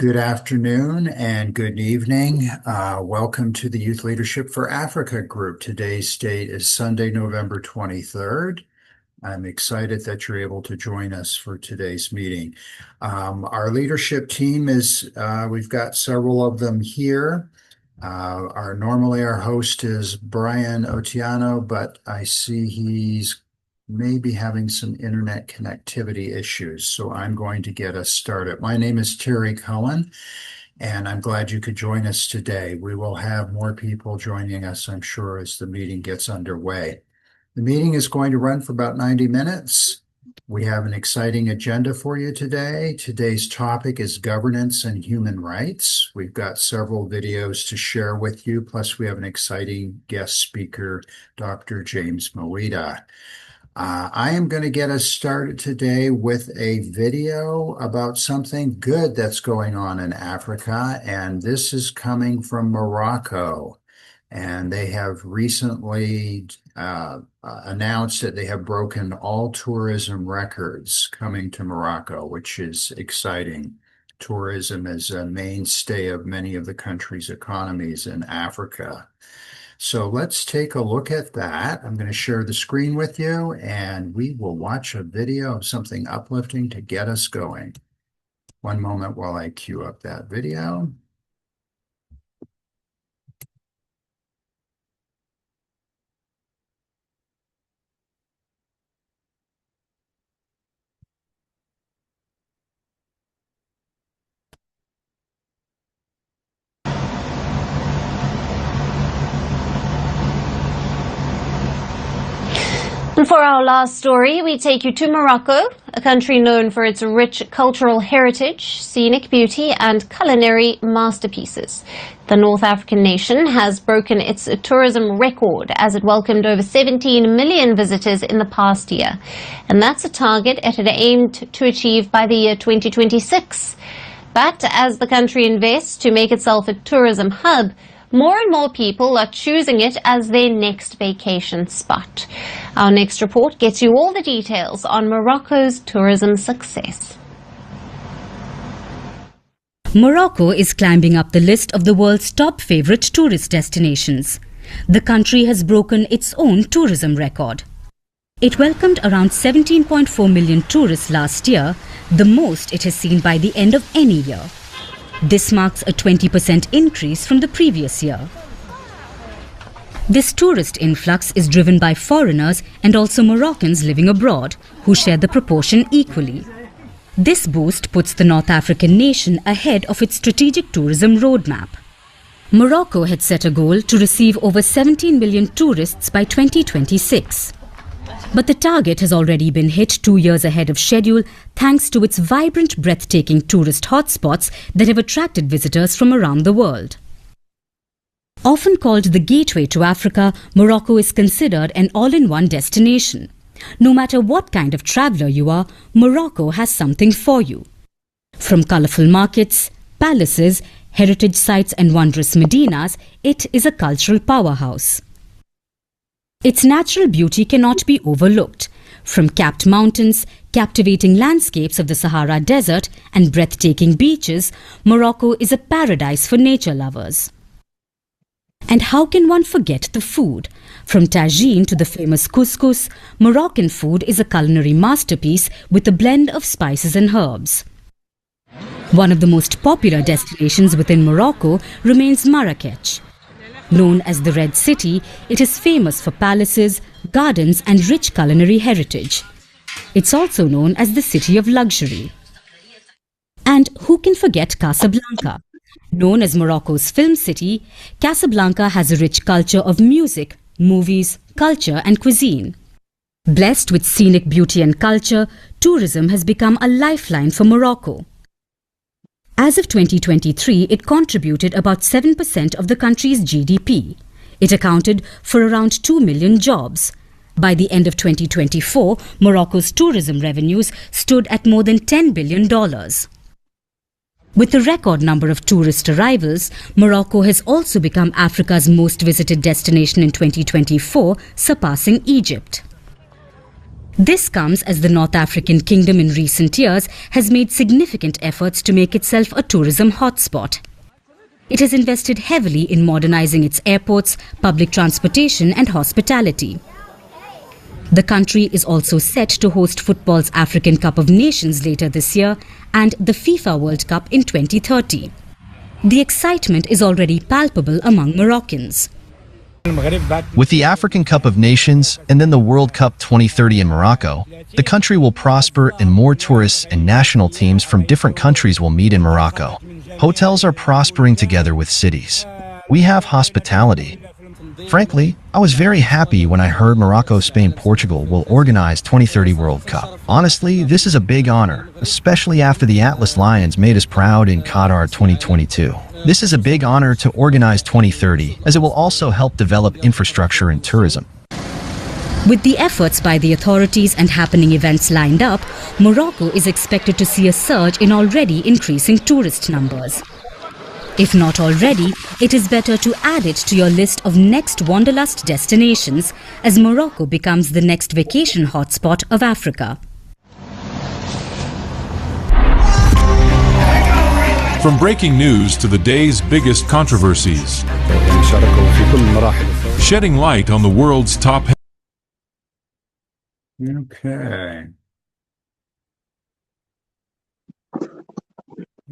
Good afternoon and good evening. Welcome to the Youth Leadership for Africa group. Today's date is Sunday, November 23rd. I'm excited that you're able to join us for today's meeting. Our leadership team we've got several of them here. Normally our host is Brian Otiano, but I see he's maybe having some internet connectivity issues, so I'm going to get us started. My name is Terry Cohen, and I'm glad you could join us today. We will have more people joining us, I'm sure, as the meeting gets underway. The meeting is going to run for about 90 minutes. We have an exciting agenda for you today. Today's topic is governance and human rights. We've got several videos to share with you, plus we have an exciting guest speaker, Dr. James Mwita. I am going to get us started today with a video about something good that's going on in Africa, and this is coming from Morocco. And they have recently announced that they have broken all tourism records coming to Morocco, which is exciting. Tourism is a mainstay of many of the country's economies in Africa. So let's take a look at that. I'm going to share the screen with you, and we will watch a video of something uplifting to get us going. One moment while I queue up that video. And for our last story, we take you to Morocco, a country known for its rich cultural heritage, scenic beauty and culinary masterpieces. The North African nation has broken its tourism record as it welcomed over 17 million visitors in the past year. And that's a target it had aimed to achieve by the year 2026. But as the country invests to make itself a tourism hub, more and more people are choosing it as their next vacation spot. Our next report gets you all the details on Morocco's tourism success. Morocco is climbing up the list of the world's top favorite tourist destinations. The country has broken its own tourism record. It welcomed around 17.4 million tourists last year, the most it has seen by the end of any year. This marks a 20% increase from the previous year. This tourist influx is driven by foreigners and also Moroccans living abroad, who share the proportion equally. This boost puts the North African nation ahead of its strategic tourism roadmap. Morocco had set a goal to receive over 17 million tourists by 2026. But the target has already been hit 2 years ahead of schedule thanks to its vibrant, breathtaking tourist hotspots that have attracted visitors from around the world. Often called the gateway to Africa, Morocco is considered an all-in-one destination. No matter what kind of traveller you are, Morocco has something for you. From colourful markets, palaces, heritage sites and wondrous medinas, it is a cultural powerhouse. Its natural beauty cannot be overlooked. From capped mountains, captivating landscapes of the Sahara Desert and breathtaking beaches, Morocco is a paradise for nature lovers. And how can one forget the food? From tagine to the famous couscous, Moroccan food is a culinary masterpiece with a blend of spices and herbs. One of the most popular destinations within Morocco remains Marrakech. Known as the Red City, it is famous for palaces, gardens and rich culinary heritage. It's also known as the City of Luxury. And who can forget Casablanca? Known as Morocco's film city, Casablanca has a rich culture of music, movies, culture and cuisine. Blessed with scenic beauty and culture, tourism has become a lifeline for Morocco. As of 2023, it contributed about 7% of the country's GDP. It accounted for around 2 million jobs. By the end of 2024, Morocco's tourism revenues stood at more than $10 billion. With a record number of tourist arrivals, Morocco has also become Africa's most visited destination in 2024, surpassing Egypt. This comes as the North African kingdom in recent years has made significant efforts to make itself a tourism hotspot. It has invested heavily in modernizing its airports, public transportation and hospitality. The country is also set to host football's African Cup of Nations later this year and the FIFA World Cup in 2030. The excitement is already palpable among Moroccans. With the African Cup of Nations and then the World Cup 2030 in Morocco, the country will prosper and more tourists and national teams from different countries will meet in Morocco. Hotels are prospering together with cities. We have hospitality. Frankly, I was very happy when I heard Morocco, Spain, Portugal will organize 2030 World Cup. Honestly, this is a big honor, especially after the Atlas Lions made us proud in Qatar 2022. This is a big honor to organize 2030, as it will also help develop infrastructure and tourism. With the efforts by the authorities and happening events lined up, Morocco is expected to see a surge in already increasing tourist numbers. If not already, it is better to add it to your list of next wanderlust destinations as Morocco becomes the next vacation hotspot of Africa. From breaking news to the day's biggest controversies, shedding light on the world's top. Okay.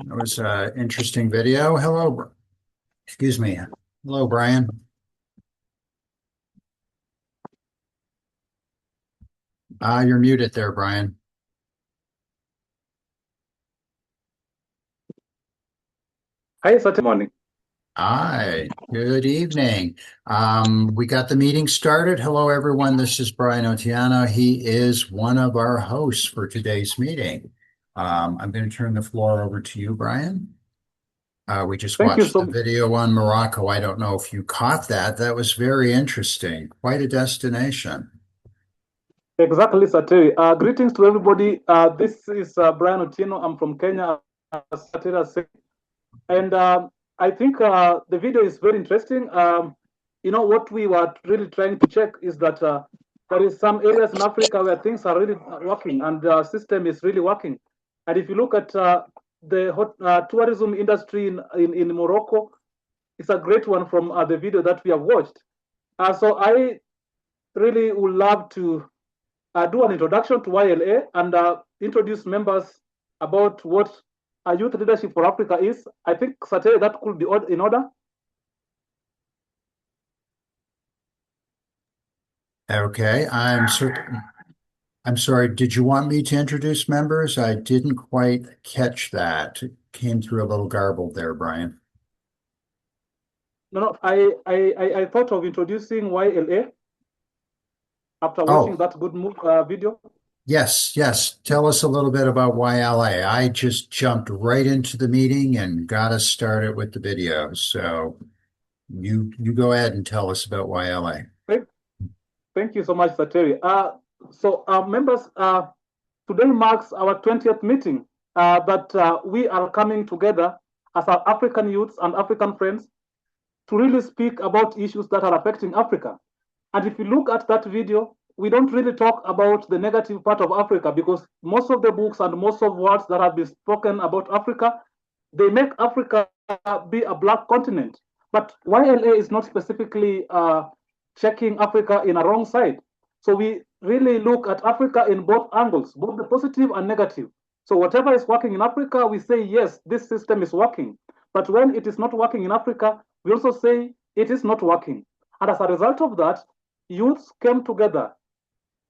That was an interesting video. Hello, excuse me. Hello, Brian. You're muted there, Brian. Hi, good morning. Hi, good evening. We got the meeting started. Hello, everyone. This is Brian Otiano. He is one of our hosts for today's meeting. I'm going to turn the floor over to you, Brian. We just watched the video on Morocco. I don't know if you caught that. That was very interesting. Quite a destination. Exactly, Satiri. Greetings to everybody. This is Brian Otieno. I'm from Kenya, Satiri. And I think the video is very interesting. You know, what we were really trying to check is that there is some areas in Africa where things are really working and the system is really working. And if you look at the tourism industry in Morocco, it's a great one from the video that we have watched. So I really would love to do an introduction to YLA and introduce members about what Youth Leadership for Africa is. I think, Satay, that could be in order. Okay, I'm sorry, did you want me to introduce members? I didn't quite catch that. It came through a little garbled there, Brian. No, I thought of introducing YLA after watching that good video. Yes. Tell us a little bit about YLA. I just jumped right into the meeting and got us started with the video. So you go ahead and tell us about YLA. Thank you so much, Sateri. So members, today marks our 20th meeting that we are coming together as our African youths and African friends to really speak about issues that are affecting Africa. And if you look at that video, we don't really talk about the negative part of Africa because most of the books and most of words that have been spoken about Africa, they make Africa be a black continent. But YLA is not specifically checking Africa in a wrong side. So we really look at Africa in both angles, both the positive and negative. So whatever is working in Africa, we say, yes, this system is working. But when it is not working in Africa, we also say it is not working. And as a result of that, youths came together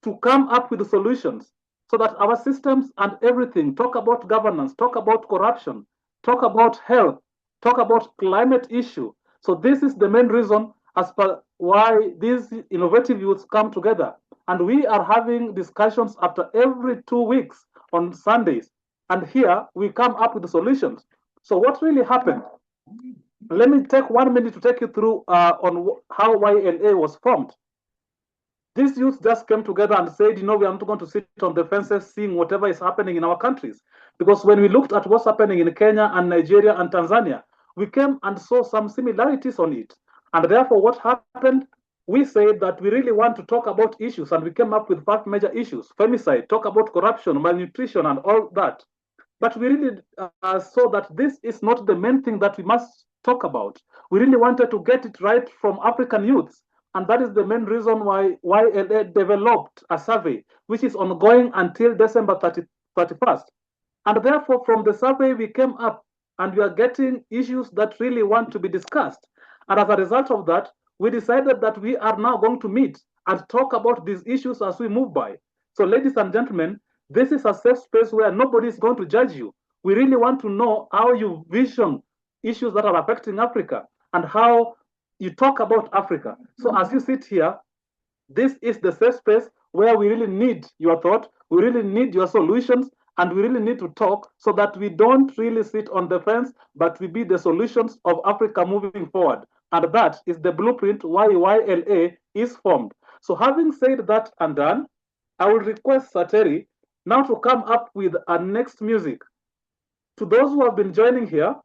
to come up with the solutions so that our systems and everything, talk about governance, talk about corruption, talk about health, talk about climate issue. So this is the main reason as per why these innovative youths come together. And we are having discussions after every 2 weeks on Sundays. And here we come up with the solutions. So what really happened? Let me take 1 minute to take you through on how YLA was formed. These youths just came together and said, you know, we are not going to sit on the fences seeing whatever is happening in our countries. Because when we looked at what's happening in Kenya and Nigeria and Tanzania, we came and saw some similarities on it. And therefore, what happened? we said that we really want to talk about issues, and we came up with 5 major issues: femicide, talk about corruption, malnutrition, and all that. But we really saw that this is not the main thing that we must talk about. We really wanted to get it right from African youths. And that is the main reason why YLA developed a survey, which is ongoing until December 31st. And therefore, from the survey, we came up and we are getting issues that really want to be discussed. And as a result of that, we decided that we are now going to meet and talk about these issues as we move by. So, ladies and gentlemen, this is a safe space where nobody is going to judge you. We really want to know how you vision issues that are affecting Africa and how you talk about Africa. So as you sit here, this is the safe space where we really need your thought, we really need your solutions, and we really need to talk so that we don't really sit on the fence, but we be the solutions of Africa moving forward. And that is the blueprint why YLA is formed. So having said that and done, I will request Sateri now to come up with our next music. To those who have been joining here,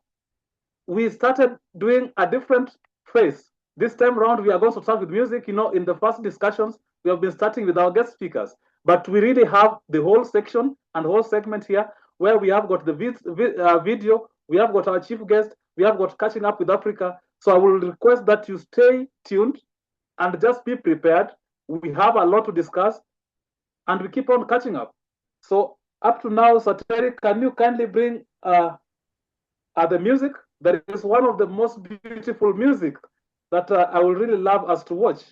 we started doing a different phase. This time around, we are going to start with music. You know, in the first discussions, we have been starting with our guest speakers. But we really have the whole section and whole segment here where we have got the video, we have got our chief guest, we have got Catching Up with Africa. So I will request that you stay tuned and just be prepared. We have a lot to discuss and we keep on catching up. So up to now, Sateri, can you kindly bring the music? That is one of the most beautiful music that I would really love us to watch.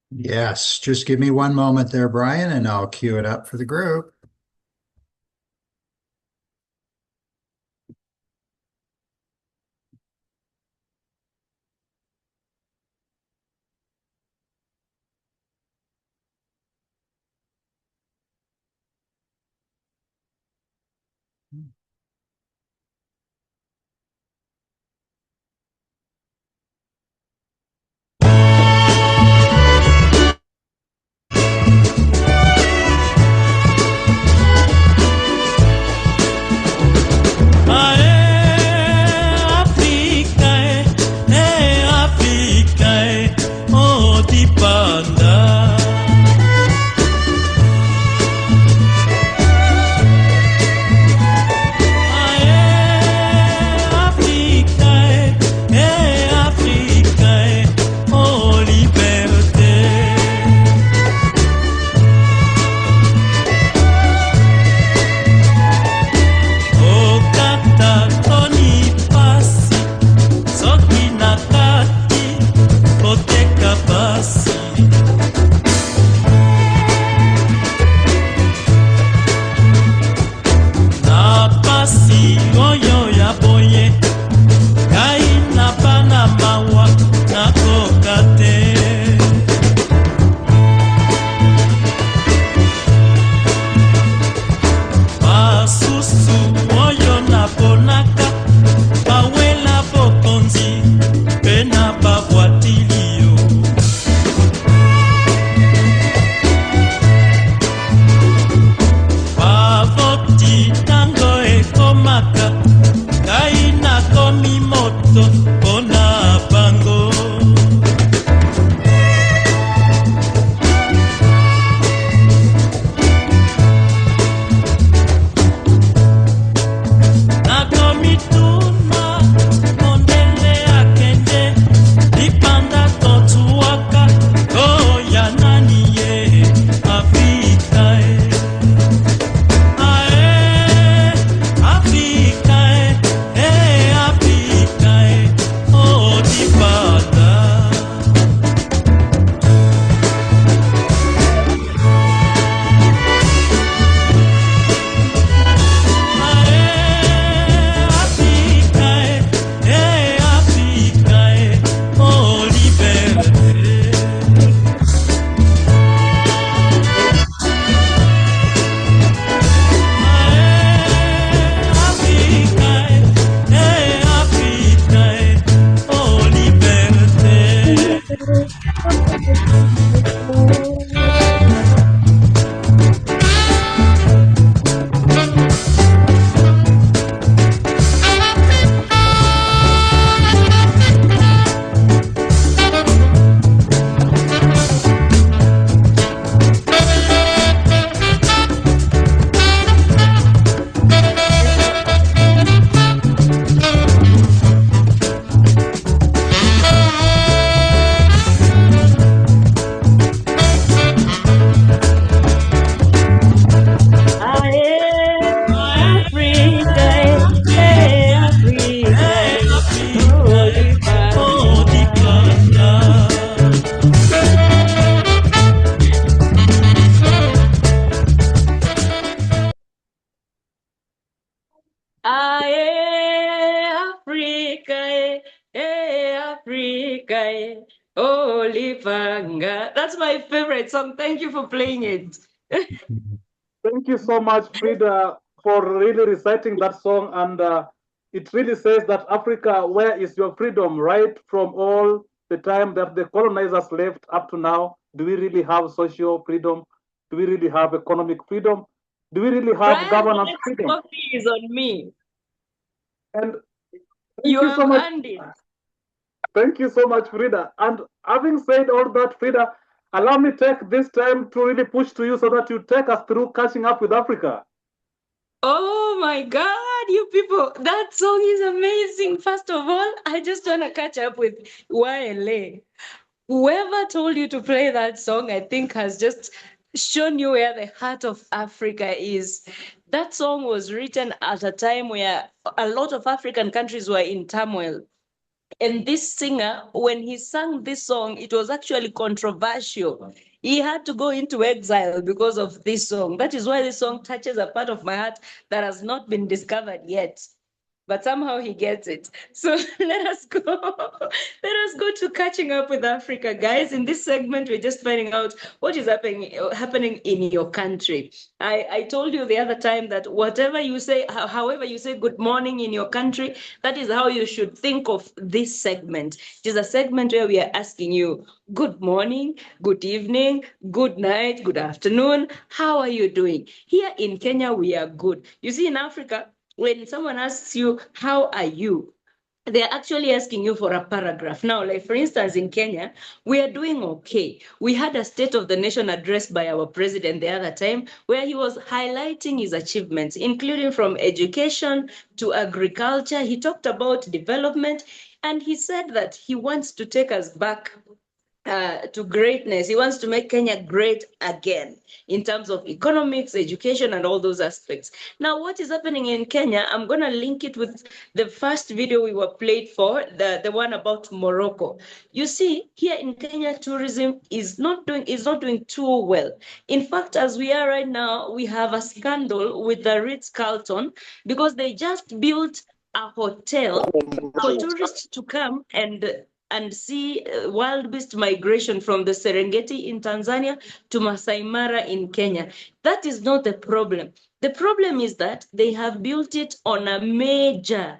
Yes, just give me one moment there, Brian, and I'll cue it up for the group. Africa, Africa, Olivanga. That's my favorite song. Thank you for playing it. Thank you so much, Frida, for really reciting that song. And it really says that Africa, where is your freedom, right? From all the time that the colonizers left up to now, do we really have social freedom? Do we really have economic freedom? Do we really have Brian, the governance next freedom? coffee is on me. And thank You you so have much. earned it. Thank you so much, Frida. And having said all that, Frida, allow me take this time to really push to you so that you take us through catching up with Africa. Oh my God, you people, that song is amazing. First of all, I just want to catch up with YLA. Whoever told you to play that song, I think, has just shown you where the heart of Africa is. That song was written at a time where a lot of African countries were in turmoil. And this singer, when he sang this song, it was actually controversial. He had to go into exile because of this song. That is why this song touches a part of my heart that has not been discovered yet. But somehow he gets it. So let us go. Let us go to catching up with Africa, guys. In this segment, we're just finding out what is happening in your country. I told you the other time that whatever you say, however you say good morning in your country, that is how you should think of this segment. It is a segment where we are asking you, good morning, good evening, good night, good afternoon. How are you doing? Here in Kenya, we are good. You see, in Africa, when someone asks you, how are you? They're actually asking you for a paragraph. Now, like for instance, in Kenya, we are doing okay. We had a State of the Nation address by our president the other time where he was highlighting his achievements, including from education to agriculture. He talked about development and he said that he wants to take us back to greatness. He wants to make Kenya great again in terms of economics, education, and all those aspects. Now, what is happening in Kenya? I'm going to link it with the first video we were played for, the one about Morocco. You see, here in Kenya, tourism is not doing too well. In fact, as we are right now, we have a scandal with the Ritz-Carlton because they just built a hotel for tourists to come and see wild beast migration from the Serengeti in Tanzania to Masai Mara in Kenya. That is not the problem. The problem is that they have built it on a major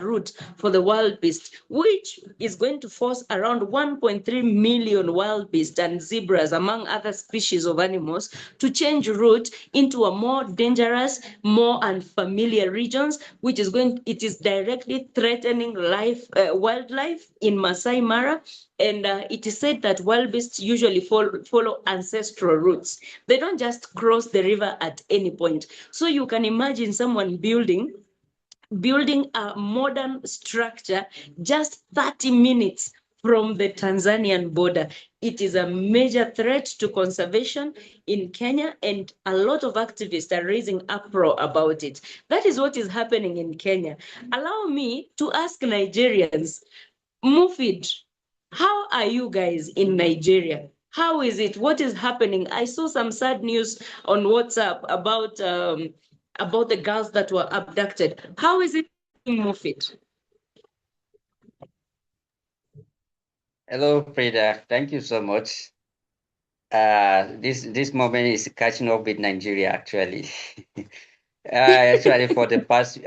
route for the wild beast, which is going to force around 1.3 million wild beasts and zebras, among other species of animals, to change route into a more dangerous, more unfamiliar regions, it is directly threatening wildlife in Masai Mara. And it is said that wild beasts usually follow ancestral routes. They don't just cross the river at any point. So you can imagine someone building a modern structure just 30 minutes from the Tanzanian border. It is a major threat to conservation in Kenya, and a lot of activists are raising uproar about it. That is what is happening in Kenya. Allow me to ask Nigerians, Mufid, how are you guys in Nigeria? How is it? What is happening? I saw some sad news on WhatsApp about the girls that were abducted. How is it, Mufid? Hello, Frida. Thank you so much. This moment is catching up with Nigeria actually. Actually, for the past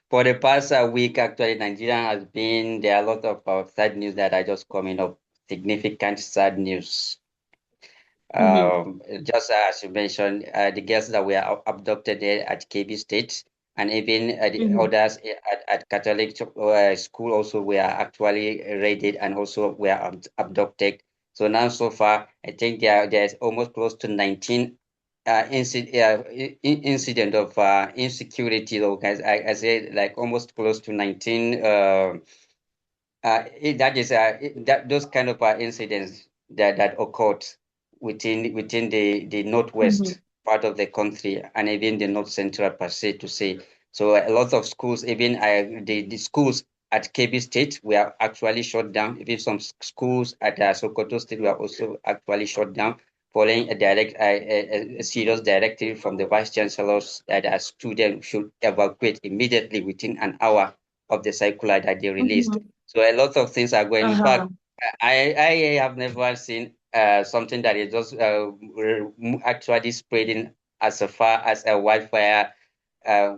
for the past week, actually, Nigeria has been there are a lot of sad news that are just coming up. Significant sad news. Just as you mentioned, the girls that were abducted there at KB State, and even the others at Catholic school also were actually raided and also were abducted. So now, so far, I think there's almost close to 19 incident of insecurity. Though, guys, I say like almost close to 19. Those kind of incidents that occurred within the northwest part of the country and even the north central per se to say. So a lot of schools, even the schools at KB State were actually shut down. Even some schools at Sokoto State were also actually shut down. following a serious directive from the vice chancellors that a student should evacuate immediately within an hour of the circular that they released. So a lot of things are going. In fact, I have never seen something that is just actually spreading as far as a wildfire uh,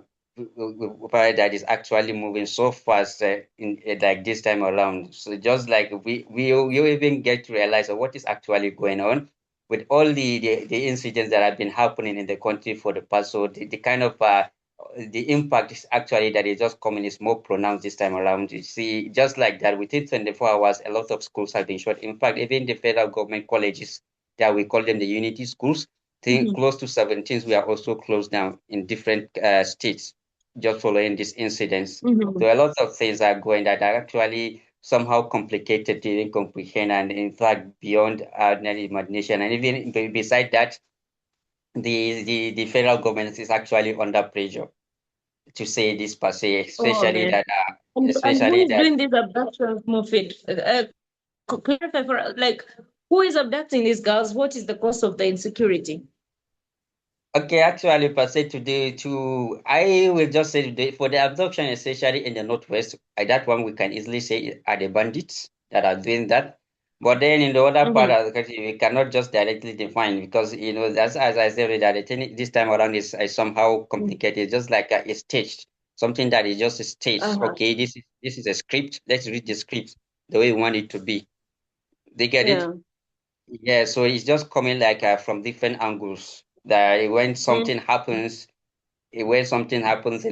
fire that is actually moving so fast in like this time around. So just like we even get to realize what is actually going on with all the incidents that have been happening in the country for the past. So the kind of the impact is actually that is just coming is more pronounced this time around. You see, just like that, within 24 hours, a lot of schools have been shut. In fact, even the federal government colleges, that we call them the unity schools, think close to 17 we are also closed down in different states just following these incidents. So a lot of things are going that are actually somehow complicated to even comprehend and in fact beyond ordinary imagination. And even beside that, the federal government is actually under pressure to say this per se, especially that and who is doing these abductions, Mufid? Clarify for us, like, who is abducting these girls? What is the cause of the insecurity? Okay, actually, per se I will just say for the abduction, especially in the northwest, that one we can easily say are the bandits that are doing that. But then in the other part of the country, we cannot just directly define because that's as I said that the thing this time around is somehow complicated. It's just like a staged something that is just staged. Okay, this is a script. Let's read the script the way we want it to be. They get it. Yeah, so it's just coming like from different angles. That when something happens in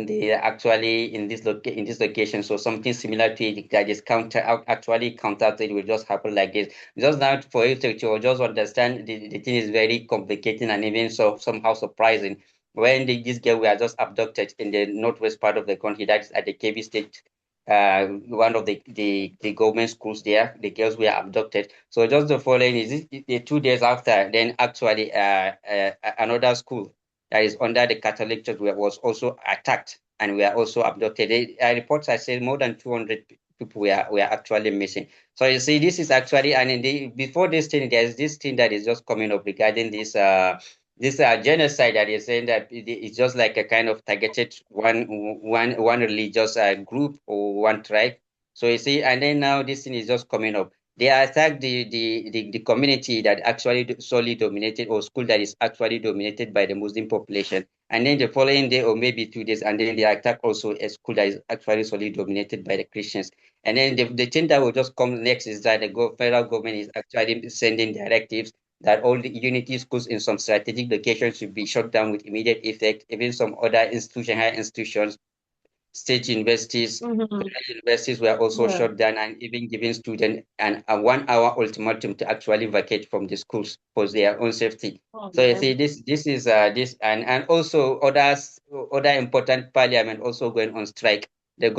the actually in this location, so something similar to it that is actually countered it will just happen like this. Just now for you to just understand the thing is very complicated and even so somehow surprising. When this girl were just abducted in the northwest part of the country, that is at the KB state one of the government schools there. The girls were abducted. So just the following is the 2 days after, then actually another school that is under the Catholic Church was also attacked and were also abducted. Reports I said more than 200 people were actually missing. So you see, this is actually and before this thing, there's this thing that is just coming up regarding this genocide that is saying that it's just like a kind of targeted one religious group or one tribe. So you see, and then now this thing is just coming up. They attack the community that actually solely dominated or school that is actually dominated by the Muslim population. And then the following day or maybe 2 days, and then they attack also a school that is actually solely dominated by the Christians. And then the thing that will just come next is that the federal government is actually sending directives that all the unity schools in some strategic locations should be shut down with immediate effect. Even some other higher institutions, state universities, federal universities were also shut down and even giving students a 1 hour ultimatum to actually vacate from the schools for their own safety. So you see, this is this and also other important parliament also going on strike. The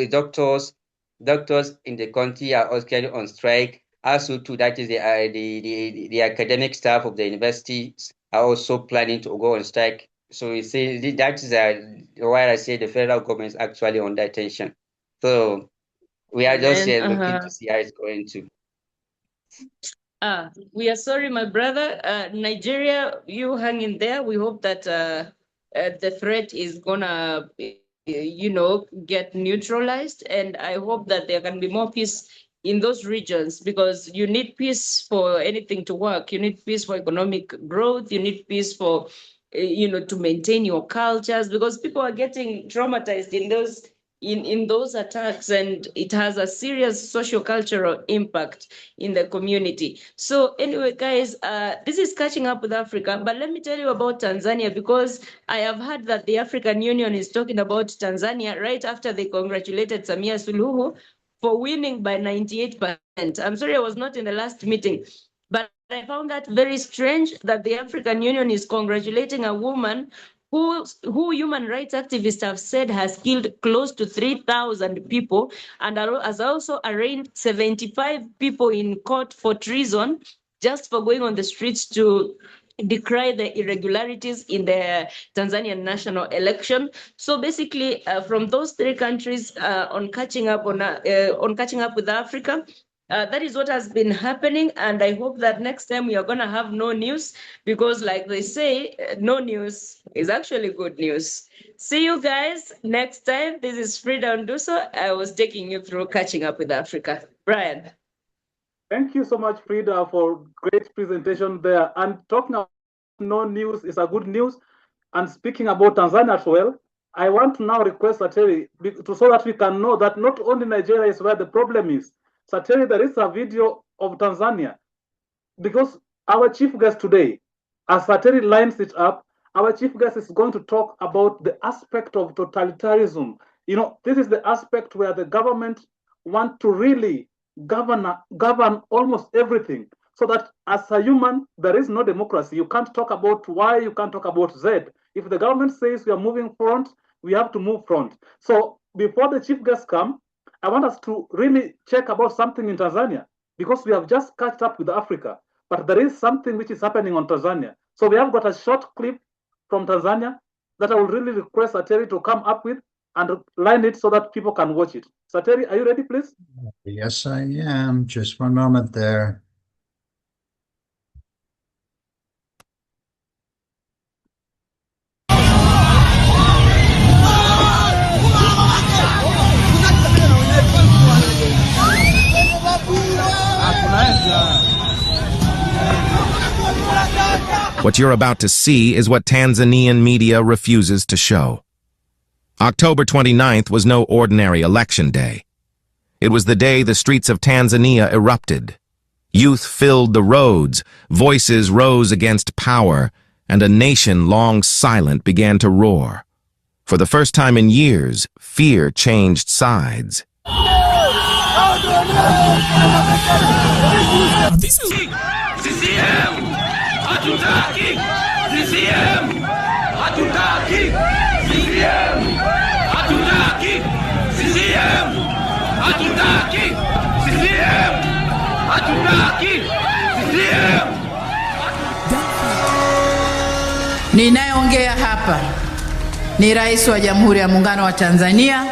doctors in the country are also on strike. Also, too, that is the academic staff of the universities are also planning to go on strike. So you see, that is why I say the federal government is actually under tension. So we are just here looking to see how it's going to. We are sorry, my brother. Nigeria, you hang in there. We hope that the threat is gonna, get neutralized, and I hope that there can be more peace in those regions because you need peace for anything to work. You need peace for economic growth. You need peace for, to maintain your cultures because people are getting traumatized in those attacks, and it has a serious socio-cultural impact in the community. So anyway, guys, this is Catching Up with Africa, but let me tell you about Tanzania because I have heard that the African Union is talking about Tanzania right after they congratulated Samia Suluhu for winning by 98%. I'm sorry I was not in the last meeting, but I found that very strange that the African Union is congratulating a woman who human rights activists have said has killed close to 3,000 people and has also arraigned 75 people in court for treason just for going on the streets to decry the irregularities in the Tanzanian national election. So basically, from those three countries, on catching up with Africa, That is what has been happening, and I hope that next time we are going to have no news, because like they say, no news is actually good news. See you guys next time. This is Frida Nduso. I was taking you through Catching Up with Africa. Brian. Thank you so much, Frida, for great presentation there. And talking about no news is a good news. And speaking about Tanzania as well, I want to now request Sateri so that we can know that not only Nigeria is where the problem is. Sateri, there is a video of Tanzania, because our chief guest today, as Sateri lines it up, our chief guest is going to talk about the aspect of totalitarianism. You know, this is the aspect where the government want to really govern almost everything, so that as a human, there is no democracy. You can't talk about Y, you can't talk about Z. If the government says we are moving front, we have to move front. So before the chief guests come, I want us to really check about something in Tanzania, because we have just catched up with Africa, but there is something which is happening on Tanzania. So we have got a short clip from Tanzania that I will really request Sateri to come up with and line it so that people can watch it. Sateri, are you ready, please? Yes, I am. Just one moment there. What you're about to see is what Tanzanian media refuses to show. October 29th was no ordinary election day. It was the day the streets of Tanzania erupted. Youth filled the roads, voices rose against power, and a nation long silent began to roar. For the first time in years, fear changed sides. This is CCM. Hatutaki CCM. Hatutaki CCM. Hatutaki CCM. Hatutaki CCM. Hatutaki CCM. Ninayeongea hapa ni Rais wa Jamhuri ya Muungano wa Tanzania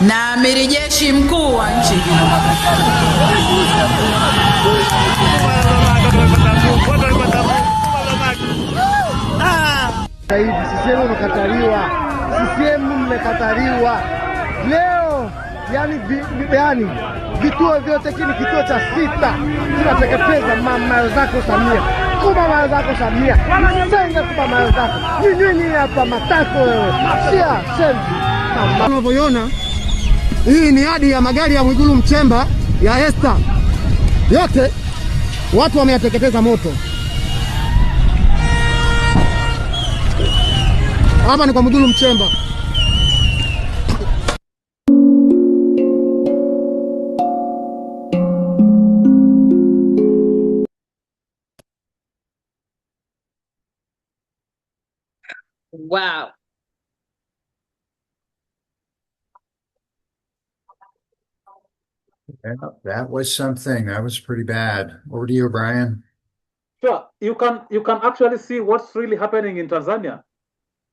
na Amiri Jeshi Mkuu wa nchi hii. CCM mmekataliwa, CCM mmekataliwa leo. Yani vituo vyote, kini kituo cha 6 tunateketeza mama zako Samia, kuma mama zako Samia, senga kuma mama zako nyinyi hapa matako wewe, sia senzi. Unavyoona hii ni hadi ya magari ya Mwigulu Mchemba ya Esther, yote watu wameyateketeza moto. Hapa ni kwa Mwigulu Mchemba. Wow. Yeah, that was something. That was pretty bad. Over to you, Brian. Sure. You can actually see what's really happening in Tanzania.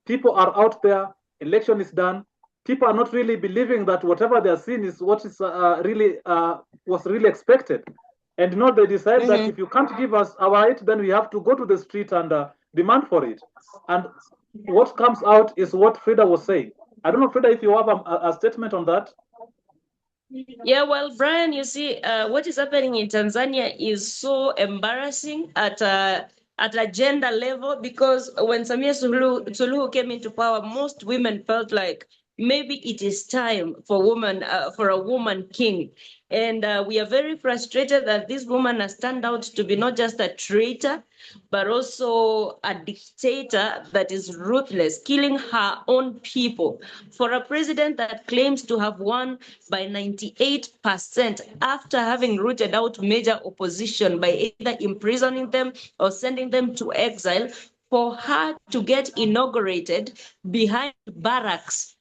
People are out there. Election is done. People are not really believing that whatever they are seeing is what is was really expected. And now they decide that if you can't give us our right, then we have to go to the street and demand for it. And what comes out is what Frida was saying. I don't know, Frida, if you have a statement on that. Yeah, well, Brian, you see, what is happening in Tanzania is so embarrassing at a gender level, because when Samia Suluhu came into power, most women felt like maybe it is time for a woman king. And we are very frustrated that this woman has turned out to be not just a traitor, but also a dictator that is ruthless, killing her own people. For a president that claims to have won by 98% after having rooted out major opposition by either imprisoning them or sending them to exile, for her to get inaugurated behind barracks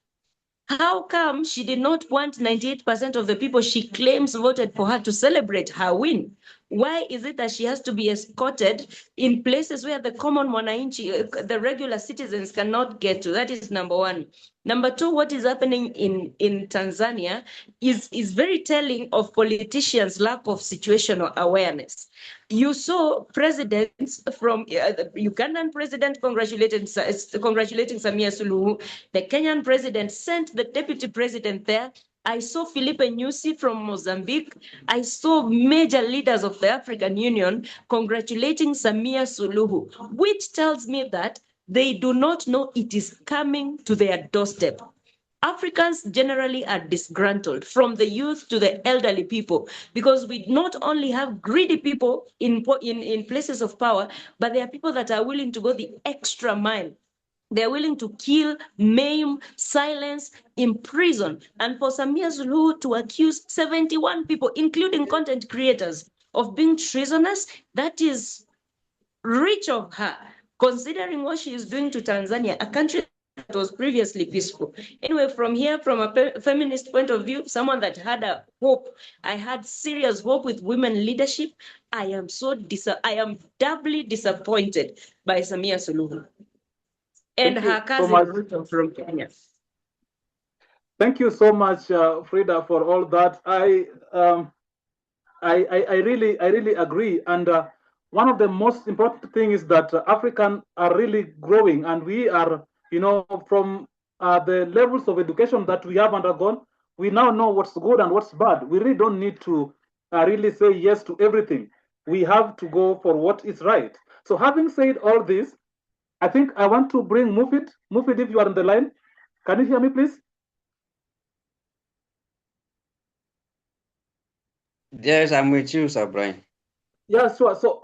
How come she did not want 98% of the people she claims voted for her to celebrate her win? Why is it that she has to be escorted in places where the common mwananchi, the regular citizens cannot get to? That is number one. Number two, what is happening in Tanzania is very telling of politicians' lack of situational awareness. You saw presidents from the Ugandan president congratulating Samia Suluhu. The Kenyan president sent the deputy president there. I saw Filipe Nyusi from Mozambique. I saw major leaders of the African Union congratulating Samia Suluhu, which tells me that they do not know it is coming to their doorstep. Africans generally are disgruntled, from the youth to the elderly people, because we not only have greedy people in places of power, but there are people that are willing to go the extra mile. They're willing to kill, maim, silence, imprison. And for Samia Suluhu to accuse 71 people, including content creators, of being treasonous, that is rich of her, considering what she is doing to Tanzania, a country that was previously peaceful. Anyway, from here, from a feminist point of view, someone that had a hope, I had serious hope with women leadership. I am doubly disappointed by Samia Suluhu and her cousin from Kenya. Thank you so much, Frida, for all that. I really agree. And one of the most important things is that Africans are really growing, and we are, from the levels of education that we have undergone, we now know what's good and what's bad. We really don't need to really say yes to everything. We have to go for what is right. So having said all this, I think I want to bring Mufid. Mufid, if you are on the line, can you hear me, please? Yes, I'm with you, Sir Brian. Yeah, sure. So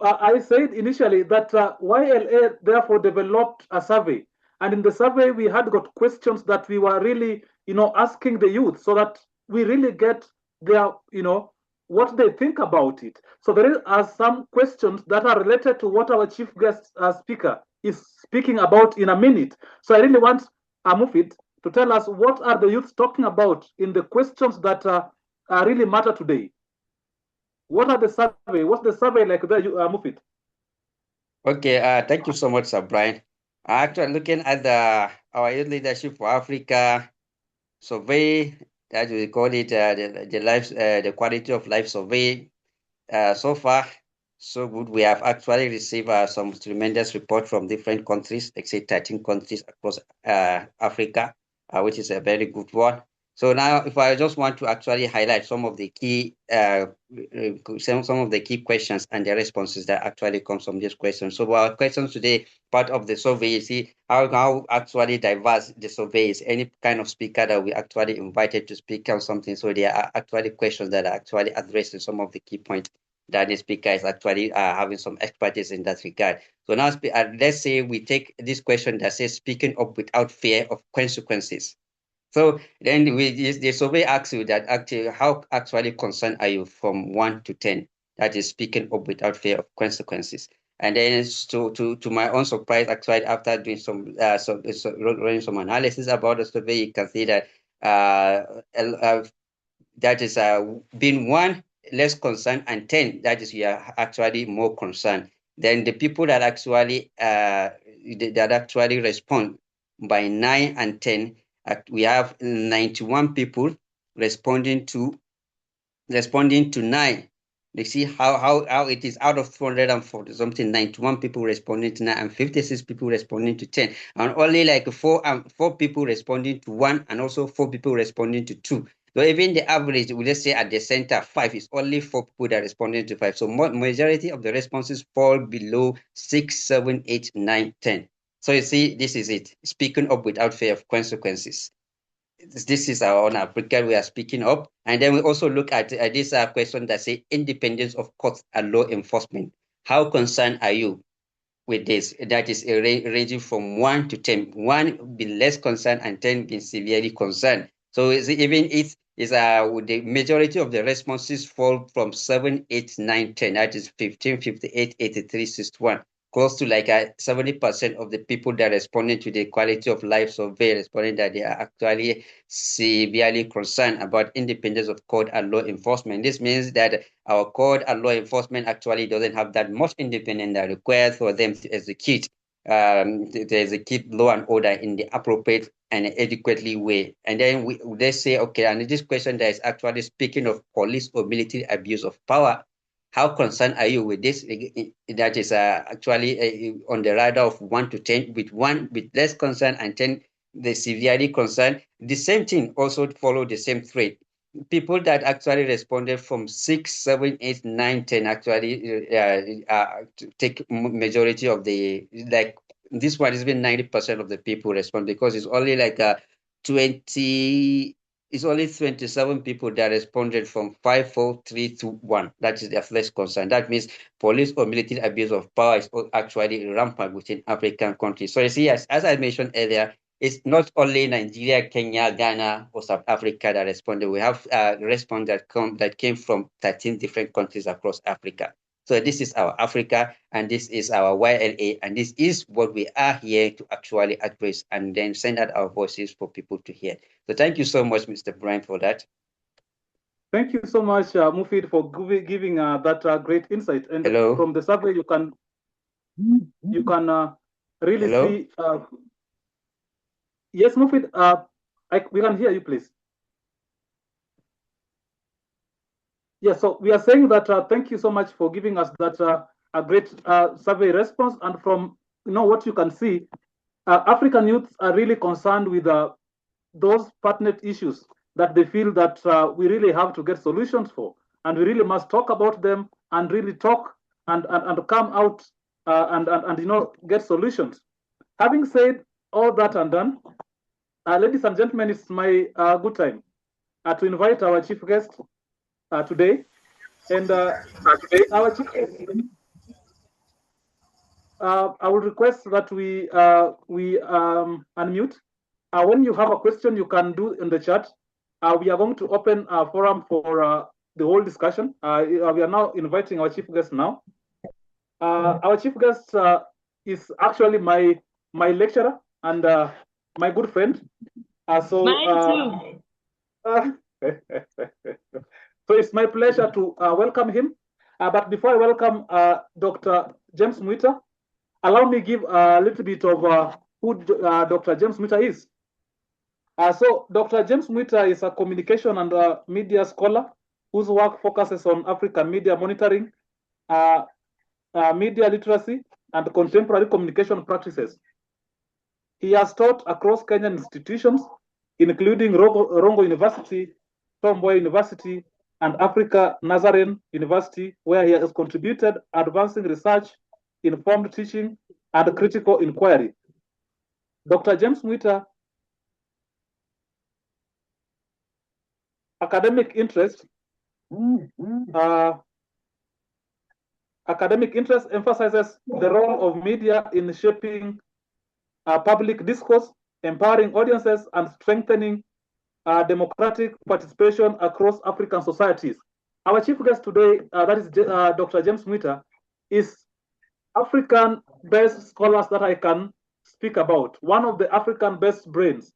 I said initially that YLA therefore developed a survey. And in the survey, we had got questions that we were really, asking the youth so that we really get their, what they think about it. So there are some questions that are related to what our chief guest speaker is speaking about in a minute. So I really want Mufid to tell us what are the youth talking about in the questions that really matter today. What are the survey? What's the survey like there, Mufid? Okay, thank you so much, Sir Brian. Actually, looking at our Youth Leadership for Africa survey, that we call it the quality of life survey. So far, so good. We have actually received some tremendous report from different countries, like say 13 countries across Africa, which is a very good one. So now, if I just want to actually highlight some of the key some of the key questions and the responses that actually comes from these questions. So our questions today, part of the survey, see how actually diverse the survey is. Any kind of speaker that we actually invited to speak on something. So there are actually questions that are actually addressing some of the key points that the speaker is actually having some expertise in that regard. So now, let's say we take this question that says speaking up without fear of consequences. So then the survey asks you that actually how actually concerned are you from 1 to 10? That is speaking up without fear of consequences. And then to my own surprise, actually after doing running some analysis about the survey, you can see that that is being 1 less concerned and 10 that is you are actually more concerned. Then the people that actually respond by 9 and 10. We have 91 people responding to 9. You see how it is out of 240 something, 91 people responding to 9 and 56 people responding to 10, and only like four people responding to 1 and also 4 people responding to 2. So even the average, let's say at the center 5 is only 4 people that are responding to 5. So majority of the responses fall below 6, 7, 8, 9, 10. So you see, this is it. Speaking up without fear of consequences. This is our own Africa we are speaking up. And then we also look at this question that say independence of courts and law enforcement. How concerned are you with this? That is ranging from 1 to 10. 1 being less concerned and 10 being severely concerned. So even it is the majority of the responses fall from 7, 8, 9, 10. That is 15, 58, 83, 61. close to like 70% of the people that responded to the quality of life survey responded that they are actually severely concerned about independence of court and law enforcement. This means that our court and law enforcement actually doesn't have that much independence that required for them to execute law and order in the appropriate and adequately way. And then they say, okay, and this question that is actually speaking of police or military abuse of power, how concerned are you with this? That is actually on the radar of 1 to 10, with 1 with less concern and 10 the severely concerned. The same thing also follow the same thread. People that actually responded from 6, 7, 8, 9, 10 actually take majority of the, like this one has been 90% of the people respond, because it's only like 20. It's only 27 people that responded from 5, 4, 3, 2, 1. That is their first concern. That means police or military abuse of power is actually rampant within African countries. So you see, as I mentioned earlier, it's not only Nigeria, Kenya, Ghana, or South Africa that responded. We have response that came from 13 different countries across Africa. So this is our Africa, and this is our YLA, and this is what we are here to actually address and then send out our voices for people to hear. So thank you so much, Mr. Brian, for that. Thank you so much, Mufid, for giving that great insight. And Hello. From the survey, you can really Hello? see. Yes, Mufid, we can hear you, please. Yes, so we are saying that thank you so much for giving us that a great survey response. And from what you can see, African youths are really concerned with those pertinent issues that they feel that we really have to get solutions for, and we really must talk about them and really talk and come out and get solutions. Having said all that and done, ladies and gentlemen, it's my good time to invite our chief guest today, and our chief guest, I would request that we unmute. When you have a question, you can do in the chat. We are going to open a forum for the whole discussion. We are now inviting our chief guest now. Our chief guest is actually my lecturer and my good friend. Mine too. So it's my pleasure to welcome him. But before I welcome Dr. James Mwita, allow me give a little bit of who Dr. James Mwita is. So Dr. James Mwita is a communication and media scholar whose work focuses on African media monitoring, media literacy, and contemporary communication practices. He has taught across Kenyan institutions, including Rongo University, Mboya University, and Africa Nazarene University, where he has contributed advancing research, informed teaching, and critical inquiry. Dr. James Mwita academic interest emphasizes the role of media in shaping public discourse, empowering audiences, and strengthening democratic participation across African societies. Our chief guest today, that is Dr. James Mwita, is African-based scholars that I can speak about, one of the African-based brains.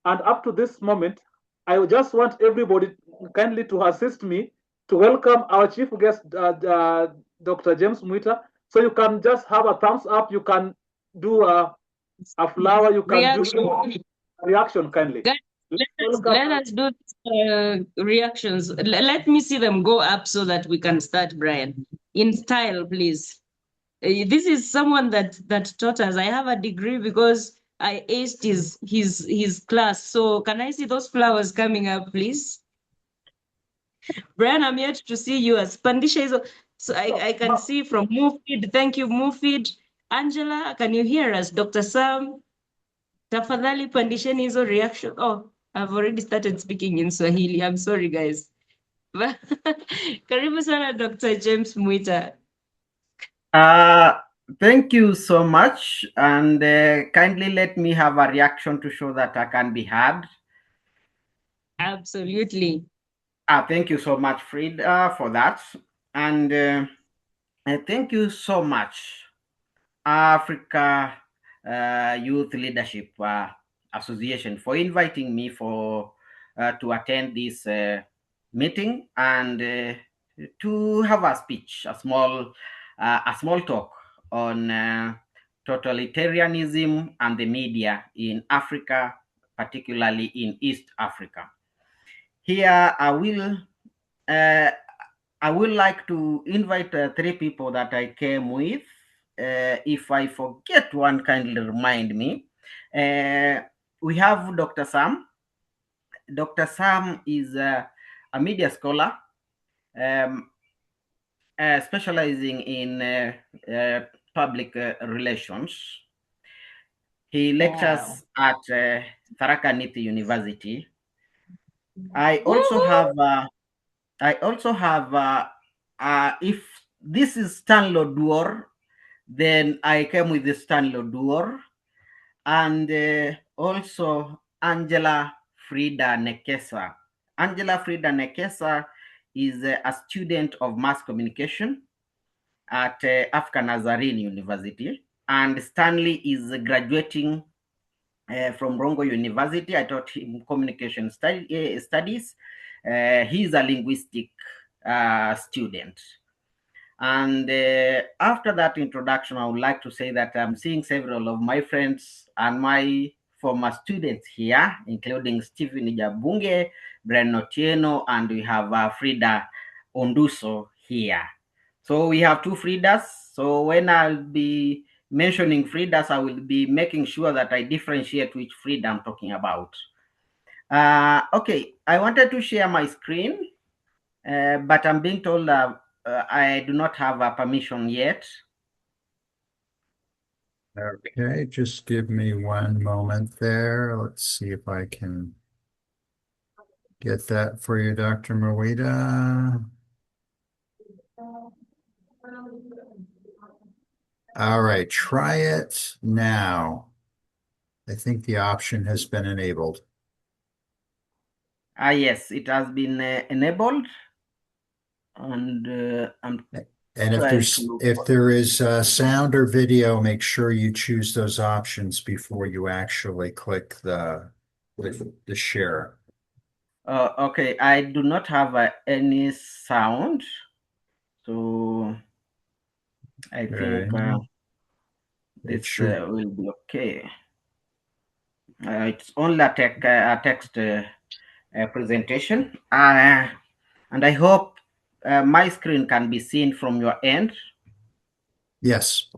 And up to this moment, I just want everybody kindly to assist me to welcome our chief guest, Dr. James Mwita. So you can just have a thumbs up, you can do a flower, you can do a reaction kindly. Let us do reactions. Let me see them go up so that we can start, Brian. In style, please. This is someone that taught us. I have a degree because I aced his class. So can I see those flowers coming up, please? Brian, I'm yet to see you as Pandisha is. So I can see from Mufid. Thank you, Mufid. Angela, can you hear us? Dr. Sam, tafadhali pandisheni hizo reaction. Oh, I've already started speaking in Swahili. I'm sorry, guys. Karibu sana, Dr. James Mwita. Thank you so much, and kindly let me have a reaction to show that I can be heard. Absolutely. Thank you so much, Frida, for that, and thank you so much Africa Youth Leadership Association for inviting me to attend this meeting and to have a speech, a small talk on totalitarianism and the media in Africa, particularly in East Africa. Here, I would like to invite 3 people that I came with. If I forget one, kindly remind me. We have Dr. Sam. Dr. Sam is a media scholar specializing in public relations. He lectures at Tharaka Nithi University. I also have if this is Stanley Duor, then I came with the Stanley Duor, and also Angela Frida Nekesa. Angela Frida Nekesa is a student of mass communication at African Nazarene University, and Stanley is graduating from Rongo University. I taught him communication studies. He is a linguistic student. And after that introduction, I would like to say that I'm seeing several of my friends and my former students here, including Stephen Jabunge, Brian Otieno, and we have Frida Onduso here. So we have 2 Fridas. So when I'll be mentioning Fridas, I will be making sure that I differentiate which Frida I'm talking about. Okay, I wanted to share my screen, but I'm being told I do not have a permission yet. Okay, just give me one moment there. Let's see if I can get that for you, Dr. Mwita. All right, try it now. I think the option has been enabled. Yes, it has been enabled, and and if there is sound or video, make sure you choose those options before you actually click the share. Okay, I do not have any sound, so I think this will be okay. It's only a text presentation, and I hope my screen can be seen from your end. Yes.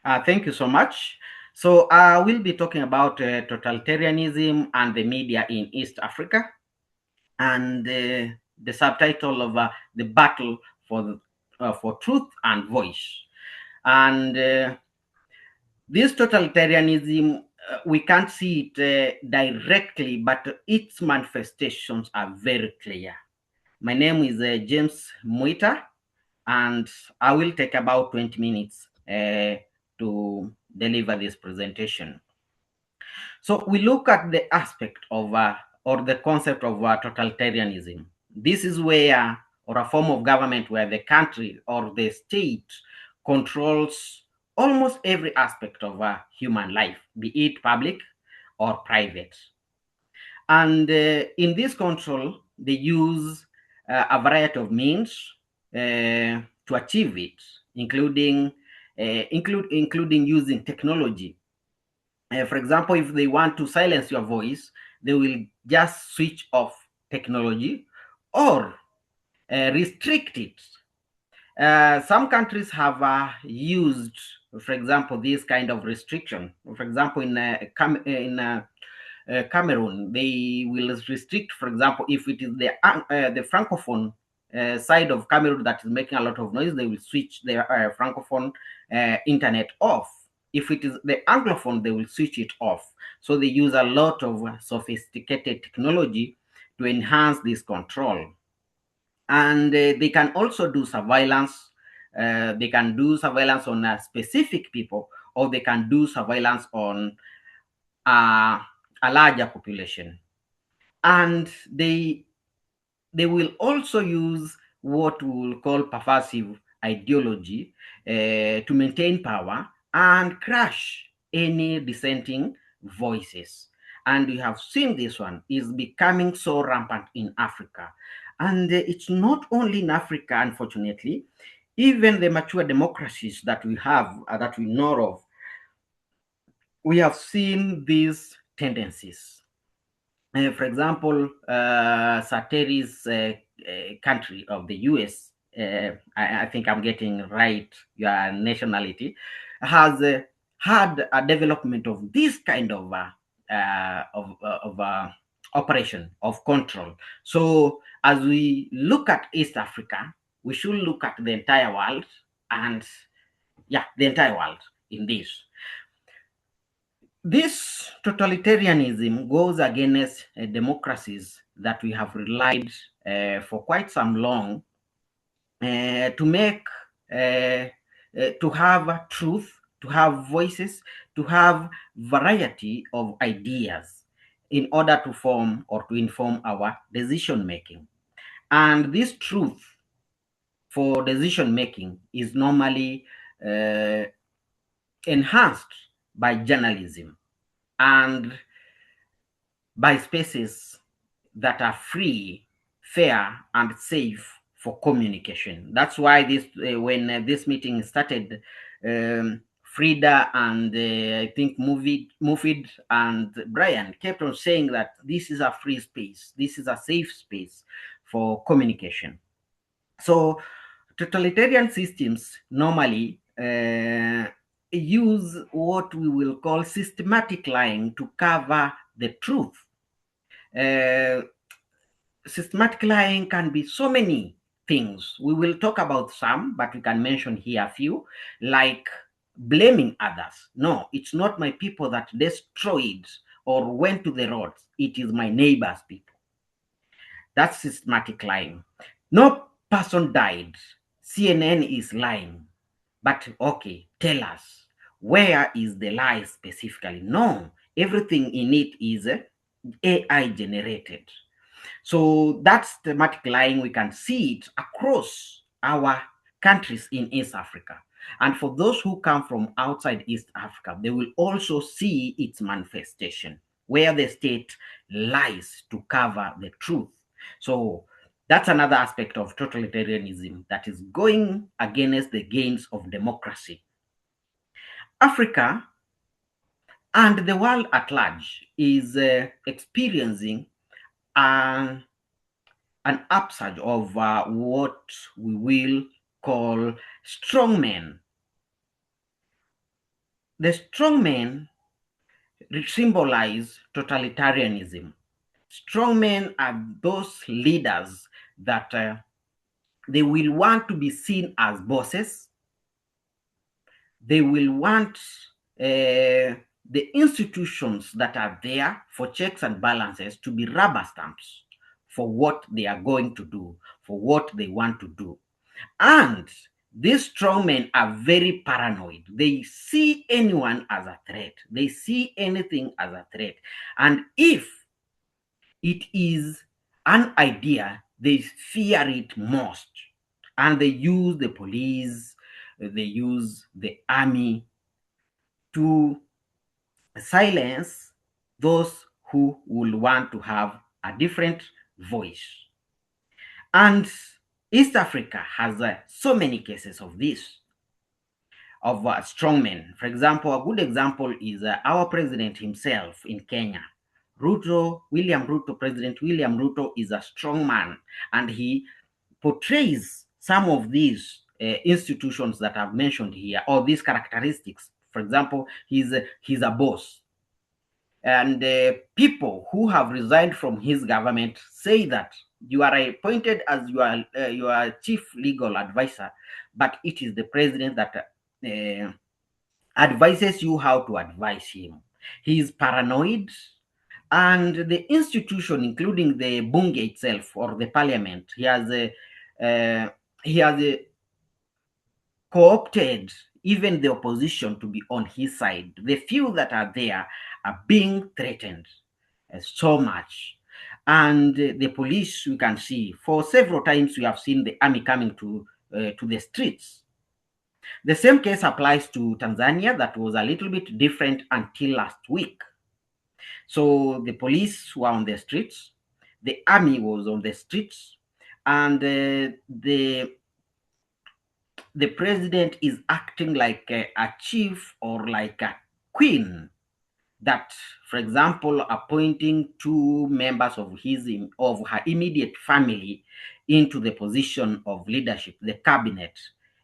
Thank you so much. So we'll be talking about totalitarianism and the media in East Africa, and the subtitle of the battle for truth and voice. And this totalitarianism, we can't see it directly, but its manifestations are very clear. My name is James Mwita, and I will take about 20 minutes to deliver this presentation. So we look at the aspect of or the concept of totalitarianism. This is where, or a form of government where the country or the state controls almost every aspect of human life, be it public or private. And in this control, they use a variety of means to achieve it, including using technology. For example, if they want to silence your voice, they will just switch off technology or restrict it. Some countries have used, for example, this kind of restriction. For example, in Cameroon, they will restrict, for example, if it is the francophone side of Cameroon that is making a lot of noise, they will switch their francophone internet off. If it is the anglophone, they will switch it off. So they use a lot of sophisticated technology to enhance this control. And they can also do surveillance. They can do surveillance on specific people, or they can do surveillance on a larger population. And they will also use what we will call pervasive ideology to maintain power and crush any dissenting voices. And we have seen this one is becoming so rampant in Africa. And it's not only in Africa, unfortunately, even the mature democracies that we have, that we know of, we have seen these tendencies. For example, Satteri's country of the US, I think I'm getting right your nationality, has had a development of this kind of operation of control. So as we look at East Africa, we should look at the entire world, and the entire world in this. This totalitarianism goes against democracies that we have relied for quite some long to make, to have truth, to have voices, to have variety of ideas in order to form or to inform our decision making. And this truth for decision making is normally enhanced by journalism and by spaces that are free, fair, and safe for communication. That's why this, when this meeting started, Frida and I think Mufid and Brian kept on saying that this is a free space, this is a safe space for communication. So totalitarian systems normally use what we will call systematic lying to cover the truth. Systematic lying can be so many things. We will talk about some, but we can mention here a few, like blaming others. No, it's not my people that destroyed or went to the roads. It is my neighbor's people. That's systematic lying. No person died. CNN is lying. But okay, tell us, where is the lie specifically? No, everything in it is AI generated. So that's thematic lying. We can see it across our countries in East Africa. And for those who come from outside East Africa, they will also see its manifestation, where the state lies to cover the truth. So that's another aspect of totalitarianism that is going against the gains of democracy. Africa and the world at large is experiencing an upsurge of what we will call strongmen. The strongmen symbolize totalitarianism. Strongmen are those leaders that they will want to be seen as bosses. They will want the institutions that are there for checks and balances to be rubber stamps for what they are going to do, for what they want to do. And these strongmen are very paranoid. They see anyone as a threat. They see anything as a threat. And if it is an idea, they fear it most. And they use the police, they use the army to silence those who will want to have a different voice. And East Africa has so many cases of this, of strongmen. For example, a good example is our president himself in Kenya. President William Ruto is a strong man, and he portrays some of these institutions that I've mentioned here, or these characteristics. For example, he's a boss. And people who have resigned from his government say that you are appointed as your chief legal advisor, but it is the president that advises you how to advise him. He is paranoid, and the institution, including the bunge itself or the parliament, he has co-opted even the opposition to be on his side. The few that are there are being threatened so much. And the police, we can see, for several times we have seen the army coming to the streets The same case applies to Tanzania. That was a little bit different until last week. So the police were on the streets, the army was on the streets, and the president is acting like a chief or like a queen. That, for example, appointing two members of her immediate family into the position of leadership, the cabinet,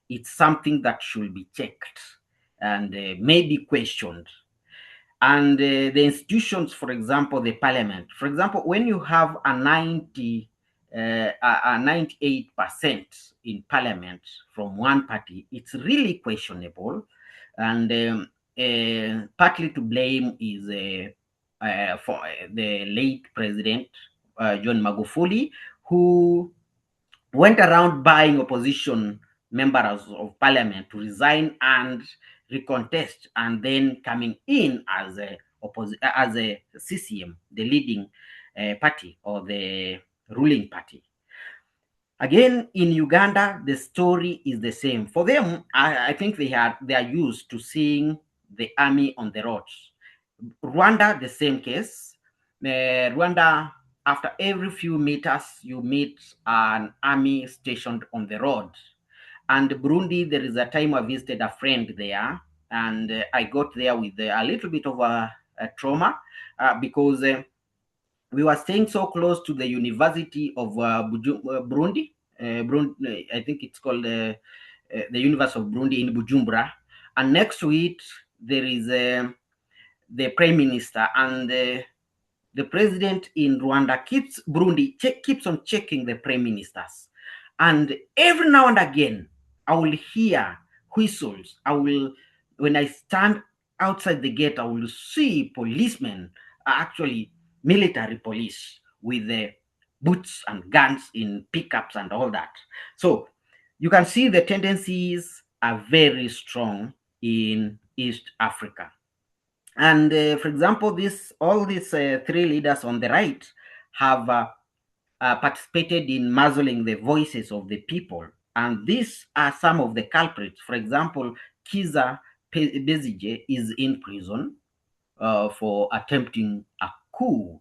it's something that should be checked and maybe questioned. And the institutions, for example, the parliament, for example, when you have a 98% in parliament from one party, it's really questionable. And partly to blame is for the late president, John Magufuli, who went around buying opposition members of parliament to resign and recontest, and then coming in as a CCM, the leading party or the ruling party. Again, in Uganda, the story is the same. For them, I think they are used to seeing the army on the roads. Rwanda, the same case. Rwanda, after every few meters, you meet an army stationed on the road. And Burundi, there is a time I visited a friend there, and I got there with a little bit of a trauma because we were staying so close to the University of Burundi. Burundi, I think it's called the University of Burundi in Bujumbura. And next to it, there is the Prime Minister, and the president in Rwanda keeps on checking the prime ministers. And every now and again, I will hear whistles. When I stand outside the gate, I will see policemen, actually military police with the boots and guns in pickups and all that. So you can see the tendencies are very strong in East Africa. And for example, all these three leaders on the right have participated in muzzling the voices of the people. And these are some of the culprits. For example, Kiza Besigye is in prison for attempting a coup.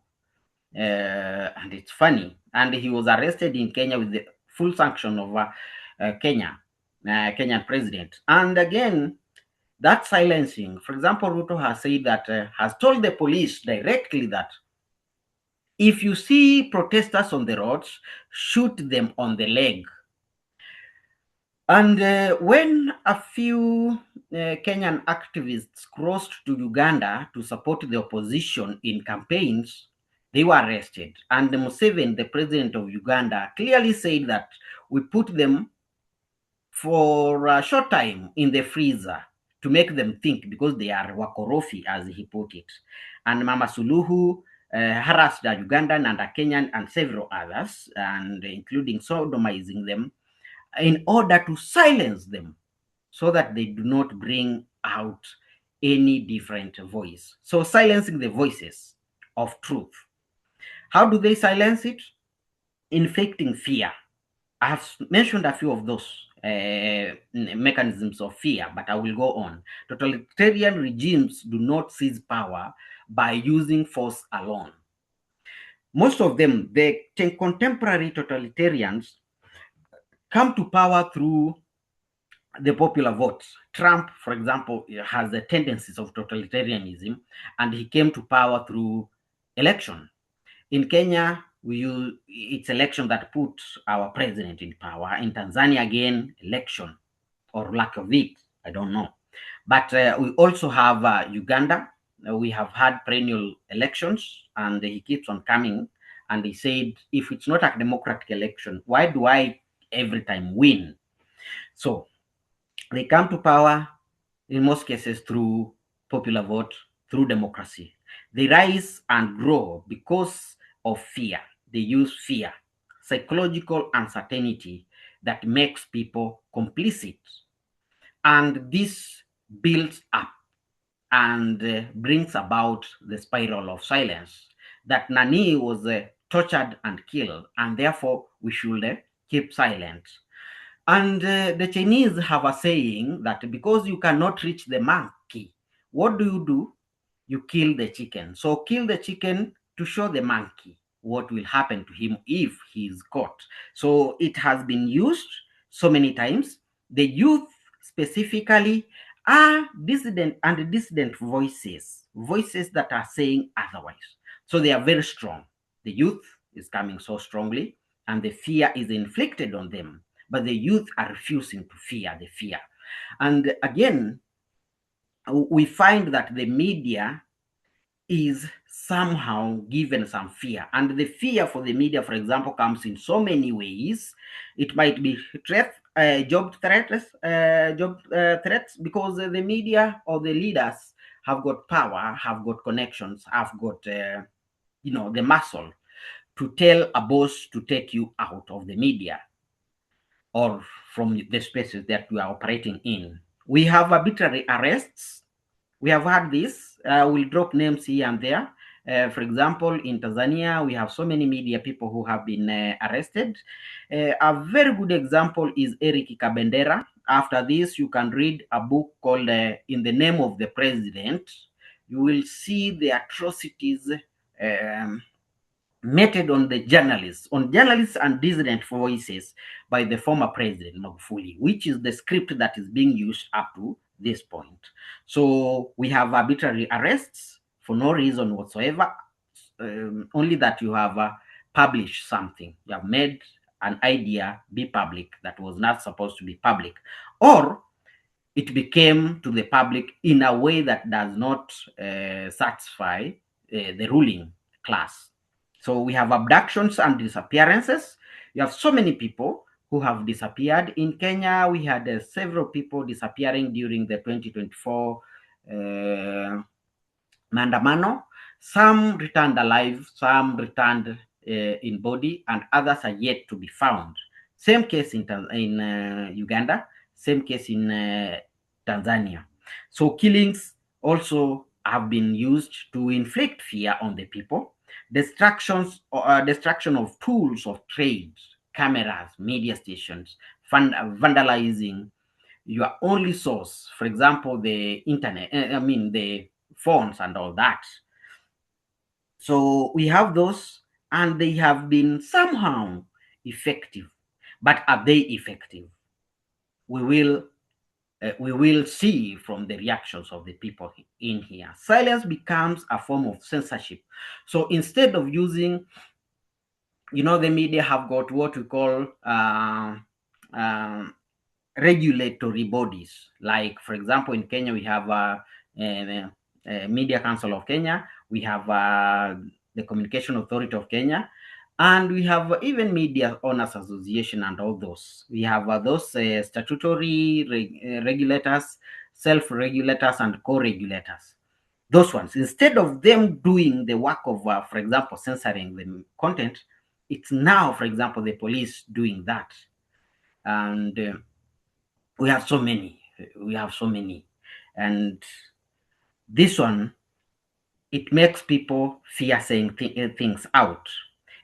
And it's funny. And he was arrested in Kenya with the full sanction of Kenyan president. And again, that silencing, for example, Ruto has said that, has told the police directly that if you see protesters on the roads, shoot them on the leg. And when a few Kenyan activists crossed to Uganda to support the opposition in campaigns, they were arrested. And Museveni, the president of Uganda, clearly said that we put them for a short time in the freezer to make them think, because they are wakorofi, as he put it. And Mama Suluhu harassed a Ugandan and a Kenyan and several others, and including sodomizing them, in order to silence them so that they do not bring out any different voice. So silencing the voices of truth. How do they silence it? Infecting fear. I have mentioned a few of those mechanisms of fear, but I will go on. Totalitarian regimes do not seize power by using force alone. Most of them, the contemporary totalitarians, come to power through the popular vote. Trump, for example, has the tendencies of totalitarianism, and he came to power through election. In Kenya, it's election that put our president in power. In Tanzania, again, election, or lack of it, I don't know. But we also have Uganda. We have had perennial elections, and he keeps on coming. And he said, if it's not a democratic election, why do I every time win? So they come to power in most cases through popular vote, through democracy. They rise and grow because of fear. They use fear, psychological uncertainty that makes people complicit. And this builds up and brings about the spiral of silence, that Nani was tortured and killed, and therefore we should keep silent. And the Chinese have a saying that because you cannot reach the monkey, what do? You kill the chicken. So kill the chicken to show the monkey what will happen to him if he is caught. So it has been used so many times. The youth specifically are dissident voices, voices that are saying otherwise. So they are very strong. The youth is coming so strongly, and the fear is inflicted on them. But the youth are refusing to fear the fear. And again, we find that the media is somehow given some fear, and the fear for the media, for example, comes in so many ways. It might be job threats, because the media or the leaders have got power, have got connections, have got the muscle to tell a boss to take you out of the media or from the spaces that we are operating in. We have arbitrary arrests. We have had this. We'll drop names here and there. For example, in Tanzania, we have so many media people who have been arrested. A very good example is Eric Kabendera. After this, you can read a book called In the Name of the President. You will see the atrocities meted on journalists and dissident voices by the former president Magufuli, which is the script that is being used up to this point. So we have arbitrary arrests for no reason whatsoever, only that you have published something. You have made an idea be public that was not supposed to be public, or it became to the public in a way that does not satisfy the ruling class. So we have abductions and disappearances. You have so many people who have disappeared. In Kenya, we had several people disappearing during the 2024 Mandamano. Some returned alive, some returned in body, and others are yet to be found. Same case in Uganda, same case in Tanzania. So killings also have been used to inflict fear on the people. Destruction of tools of trade, cameras, media stations, vandalizing your only source, for example, the internet, the phones and all that. So we have those, and they have been somehow effective. But are they effective? We will see from the reactions of the people in here. Silence becomes a form of censorship. So instead of using, the media have got what we call regulatory bodies. Like, for example, in Kenya, we have Media Council of Kenya, we have the Communication Authority of Kenya, and we have even Media Owners Association and all those. We have those statutory regulators, self-regulators, and co-regulators. Those ones, instead of them doing the work of, for example, censoring the content, it's now, for example, the police doing that. And we have so many. And this one, it makes people fear saying things out.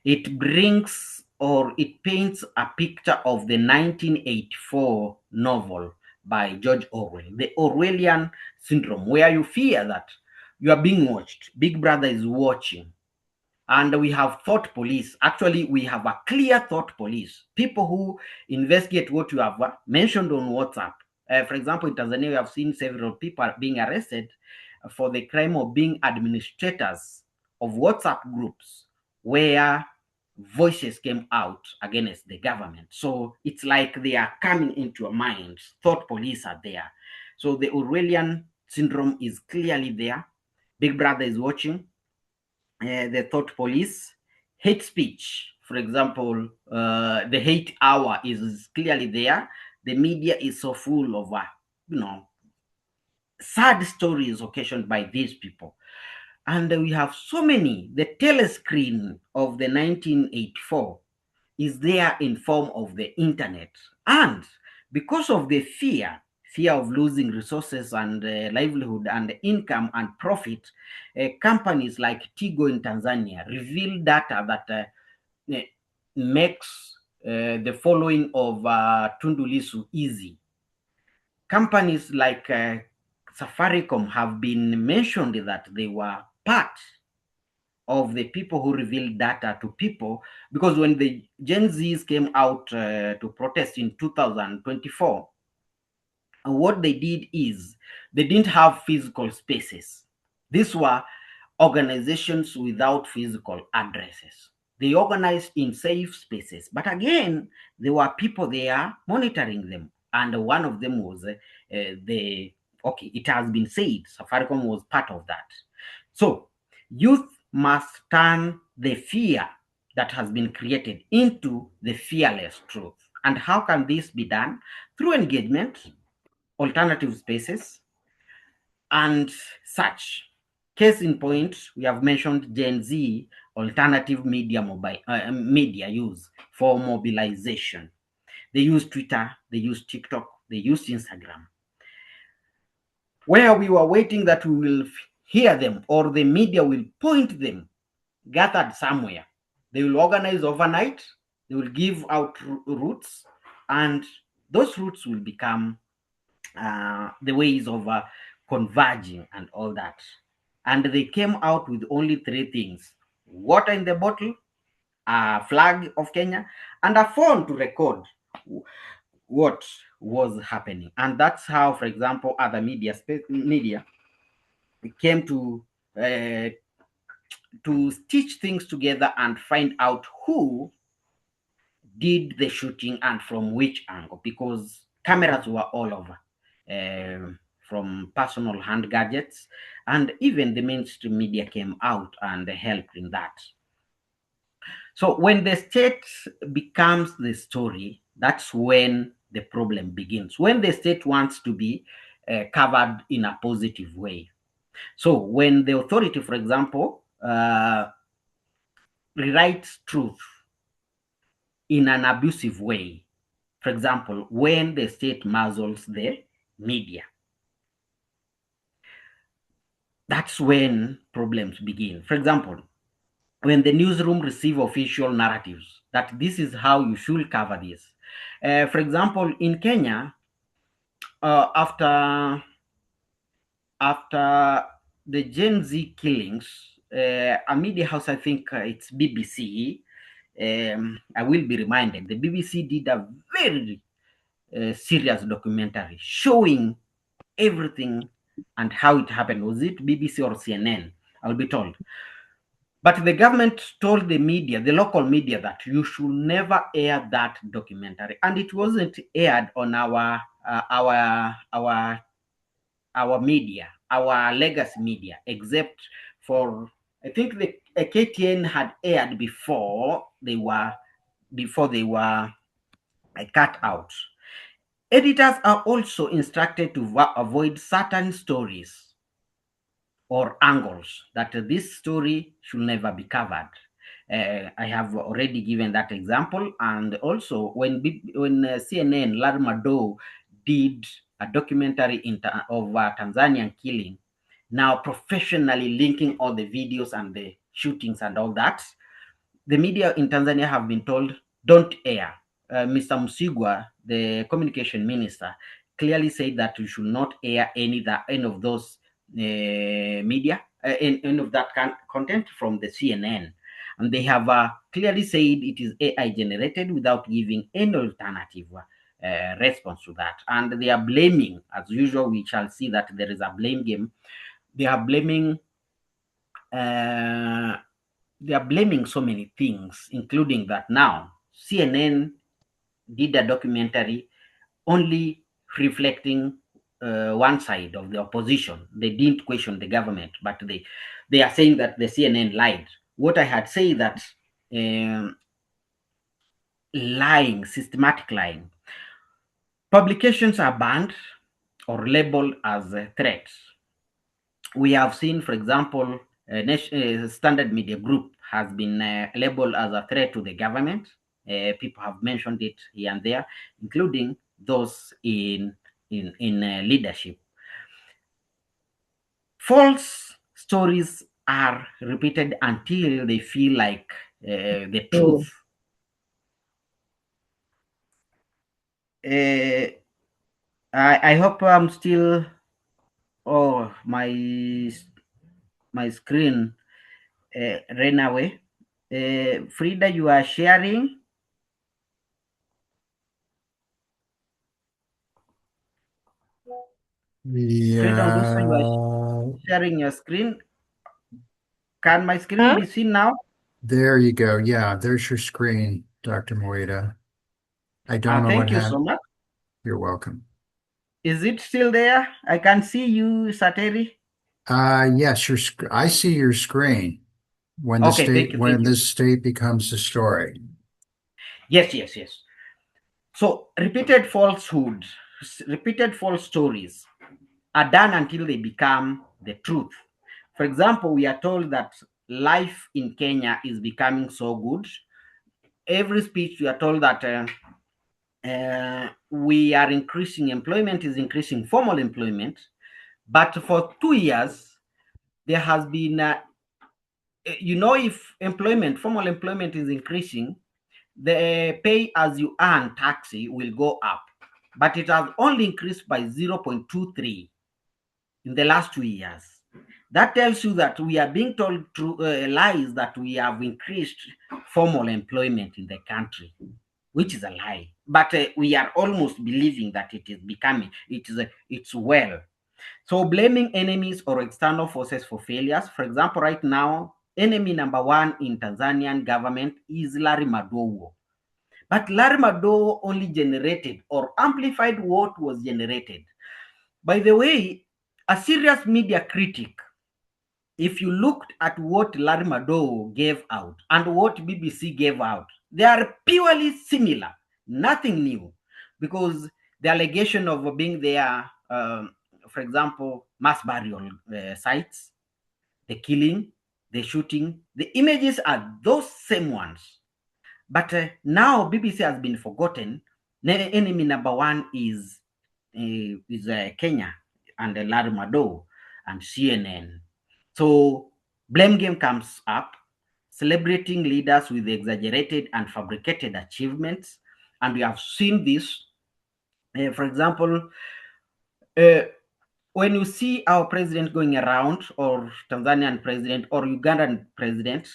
It brings, or it paints a picture of the 1984 novel by George Orwell, the Orwellian syndrome, where you fear that you are being watched. Big Brother is watching. And we have thought police. Actually, we have a clear thought police, people who investigate what you have mentioned on WhatsApp. For example, in Tanzania, we have seen several people being arrested for the crime of being administrators of WhatsApp groups where voices came out against the government. So it's like they are coming into your mind. Thought police are there. So the Orwellian syndrome is clearly there. Big Brother is watching. The thought police. Hate speech, for example, the hate hour is clearly there. The media is so full of sad stories occasioned by these people. And we have so many. The telescreen of the 1984 is there in form of the internet. And because of the fear of losing resources and livelihood and income and profit, companies like Tigo in Tanzania reveal data that makes the following of Tundu Lissu easy. Companies like Safaricom have been mentioned that they were part of the people who revealed data to people, because when the Gen Zs came out to protest in 2024, what they did is they didn't have physical spaces. These were organizations without physical addresses. They organized in safe spaces, but again, there were people there monitoring them, and one of them was it has been said Safaricom was part of that. So youth must turn the fear that has been created into the fearless truth. And how can this be done? Through engagement, alternative spaces, and such. Case in point, we have mentioned Gen Z alternative media media use for mobilization. They use Twitter, they use TikTok, they use Instagram. Where we were waiting that we will hear them or the media will point them gathered somewhere. They will organize overnight, they will give out routes, and those routes will become the ways of converging and all that. And they came out with only three things: water in the bottle, a flag of Kenya, and a phone to record what was happening. And that's how, for example, other media came to stitch things together and find out who did the shooting and from which angle, because cameras were all over, from personal hand gadgets, and even the mainstream media came out and helped in that. So when the state becomes the story, that's when the problem begins. When the state wants to be covered in a positive way. So when the authority, for example, rewrites truth in an abusive way, for example, when the state muzzles the media, that's when problems begin. For example, when the newsroom receive official narratives that this is how you should cover this. For example, in Kenya, after the Gen Z killings, a media house, I think it's BBC, I will be reminded, the BBC did a very serious documentary showing everything and how it happened. Was it BBC or CNN? I'll be told. But the government told the media, the local media, that you should never air that documentary, and it wasn't aired on our media, our legacy media, except for, I think the KTN had aired before they were cut out. Editors are also instructed to avoid certain stories or angles that this story should never be covered. I have already given that example, and also when CNN Larry Madowo did a documentary of Tanzanian killing, now professionally linking all the videos and the shootings and all that, the media in Tanzania have been told don't air. Mr. Msigwa, the communication minister, clearly said that we should not air any of those media, any of that content from the CNN. And they have clearly said it is AI generated without giving any alternative response to that. And they are blaming, as usual, we shall see that there is a blame game. They are blaming so many things, including that now CNN did a documentary only reflecting one side of the opposition. They didn't question the government, but they are saying that the CNN lied. What I had said that lying, systematic lying. Publications are banned or labeled as threats. We have seen, for example, Standard Media Group has been labeled as a threat to the government. People have mentioned it here and there, including those in leadership. False stories are repeated until they feel like the truth. I hope I'm still. Oh, my screen ran away. Frida, you are sharing. Frida Ndusa, you are sharing your screen. Can my screen be seen now? There you go. Yeah, there's your screen, Dr. Mwita. I don't know what Thank you happened. so much. You're welcome. Is it still there? I can see you, Sateri. Yes, I see your screen when Okay, thank you. Thank you. this state becomes the story. Yes, yes, yes. So repeated falsehoods, repeated false stories are done until they become the truth. For example, we are told that life in Kenya is becoming so good. Every speech we are told that we are increasing employment, is increasing formal employment, but for 2 years there has been if formal employment is increasing, the pay as you earn taxi will go up, but it has only increased by 0.23 in the last 2 years. That tells you that we are being told lies that we have increased formal employment in the country, which is a lie. But we are almost believing that it is becoming, it's well. So blaming enemies or external forces for failures. For example, right now, enemy number one in Tanzanian government is Larry Madowo. But Larry Madowo only generated or amplified what was generated. By the way, a serious media critic, if you looked at what Larry Madowo gave out and what BBC gave out, they are purely similar, nothing new, because the allegation of being there, for example, mass burial sites, the killing, the shooting, the images are those same ones. But now BBC has been forgotten. Enemy number one is Kenya and Larry Madowo and CNN. So blame game comes up, celebrating leaders with exaggerated and fabricated achievements. And we have seen this. For example, when you see our president going around, or Tanzanian president or Ugandan president,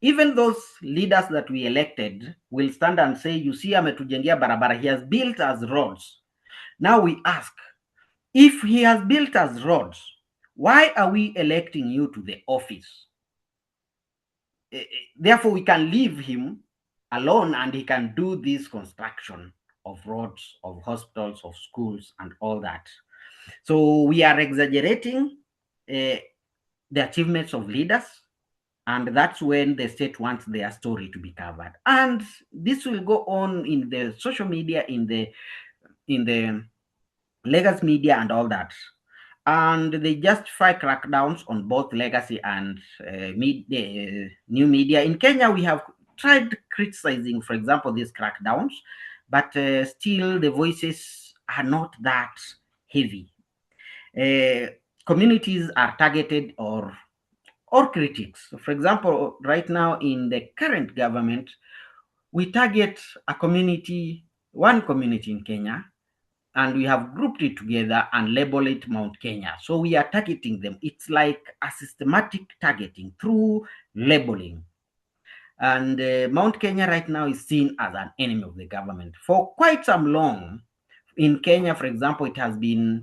even those leaders that we elected will stand and say, you see, ametujengia barabara, he has built us roads. Now we ask, if he has built us roads, why are we electing you to the office? Therefore, we can leave him alone and he can do this construction of roads, of hospitals, of schools, and all that. So we are exaggerating the achievements of leaders, and that's when the state wants their story to be covered. And this will go on in the social media, in the legacy media, and all that. And they justify crackdowns on both legacy and new media. In Kenya, we have tried criticizing, for example, these crackdowns, but still the voices are not that heavy. Communities are targeted or critics. For example, right now in the current government, we target one community in Kenya, and we have grouped it together and labeled it Mount Kenya. So we are targeting them. It's like a systematic targeting through labeling. And Mount Kenya right now is seen as an enemy of the government. For quite some long, in Kenya, for example, it has been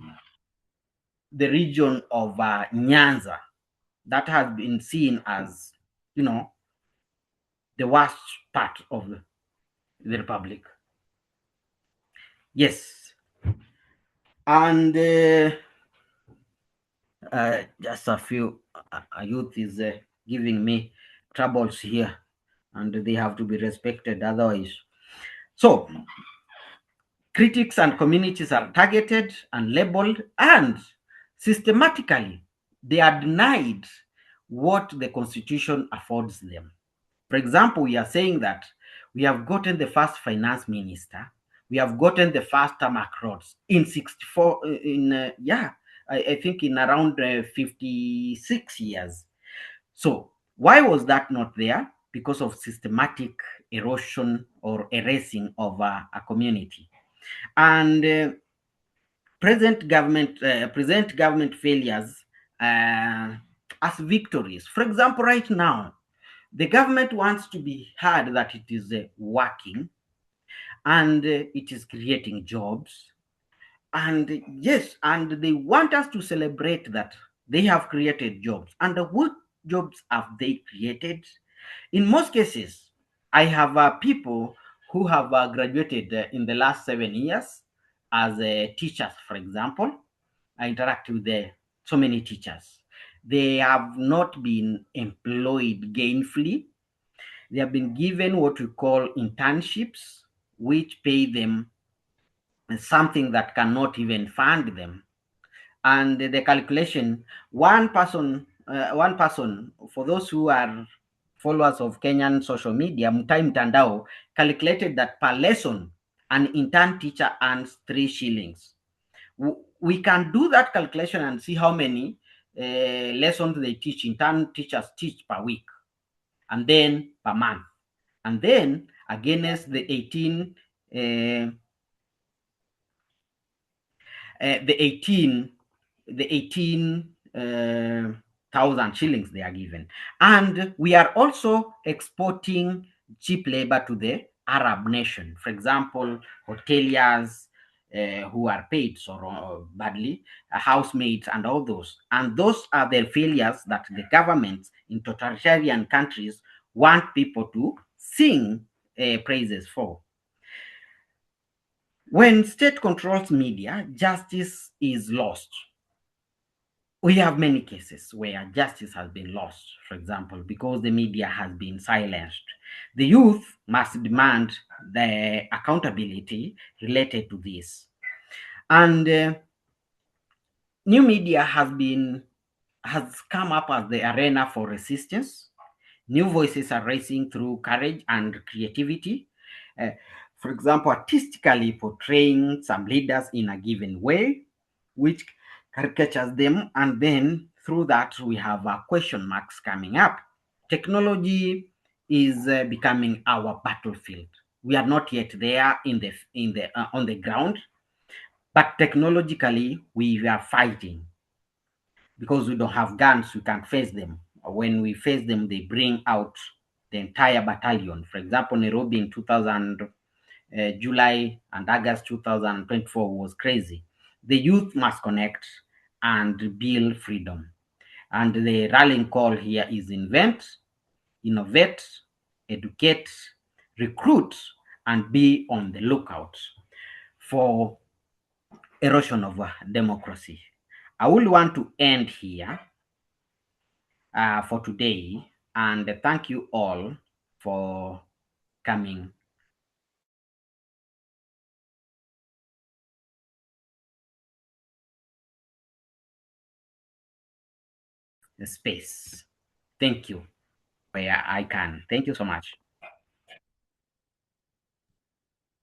the region of Nyanza that has been seen as, the worst part of the republic. Yes. And just a few youth is giving me troubles here, and they have to be respected otherwise. So critics and communities are targeted and labeled, and systematically they are denied what the constitution affords them. For example, we are saying that we have gotten the first finance minister, we have gotten the first tarmac roads in 64 I think in around 56 years. So why was that not there? Because of systematic erosion or erasing of a community. And present government failures as victories. For example, right now, the government wants to be heard that it is working and it is creating jobs. And yes, and they want us to celebrate that they have created jobs. And what jobs have they created? In most cases, I have people who have graduated in the last 7 years as teachers, for example. I interact with so many teachers. They have not been employed gainfully. They have been given what we call internships, which pay them something that cannot even fund them. And the calculation, one person, for those who are followers of Kenyan social media, Mwita Mtandao, calculated that per lesson, an intern teacher earns 3 shillings. We can do that calculation and see how many lessons they teach, intern teachers teach per week, and then per month. And then against the 18 thousand shillings they are given. And we are also exporting cheap labor to the Arab nation. For example, hoteliers who are paid so badly, housemaids and all those. And those are the failures that the governments in totalitarian countries want people to sing praises for. When state controls media, justice is lost. We have many cases where justice has been lost, for example, because the media has been silenced. The youth must demand the accountability related to this. And new media has come up as the arena for resistance. New voices are rising through courage and creativity. For example, artistically portraying some leaders in a given way, which caricatures them, and then through that we have question marks coming up. Technology is becoming our battlefield. We are not yet there on the ground, but technologically we are fighting because we don't have guns. We can't face them. When we face them, they bring out the entire battalion. For example, Nairobi in 2000. July and August 2024 was crazy. The youth must connect and build freedom. And the rallying call here is invent, innovate, educate, recruit, and be on the lookout for erosion of democracy. I will want to end here for today, and thank you all for coming. The space. Thank you. Where I can. Thank you so much.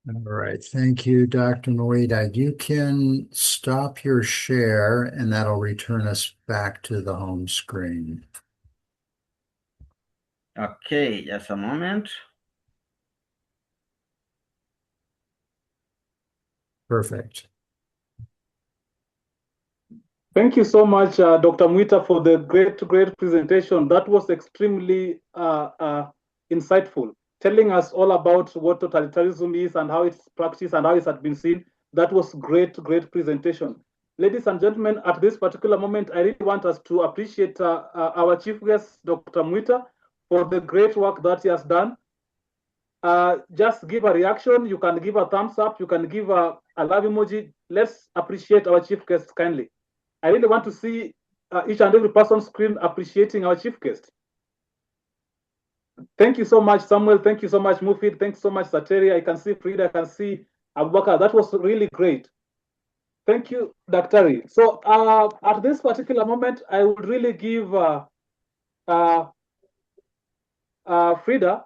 All right. Thank you, Dr. Mwita. You can stop your share and that'll return us back to the home screen. Okay, just a moment. Perfect. Thank you so much, Dr. Mwita, for the great presentation. That was extremely insightful, telling us all about what totalitarianism is and how it's practiced and how it has been seen. That was great presentation. Ladies and gentlemen, at this particular moment, I really want us to appreciate our chief guest, Dr. Mwita, for the great work that he has done. Just give a reaction. You can give a thumbs up. You can give a love emoji. Let's appreciate our chief guest kindly. I really want to see each and every person's screen appreciating our chief guest. Thank you so much, Samuel. Thank you so much, Mufid. Thanks so much, Sateri. I can see Frida. I can see Abubakar. That was really great. Thank you, Daktari. So at this particular moment, I would really give Frida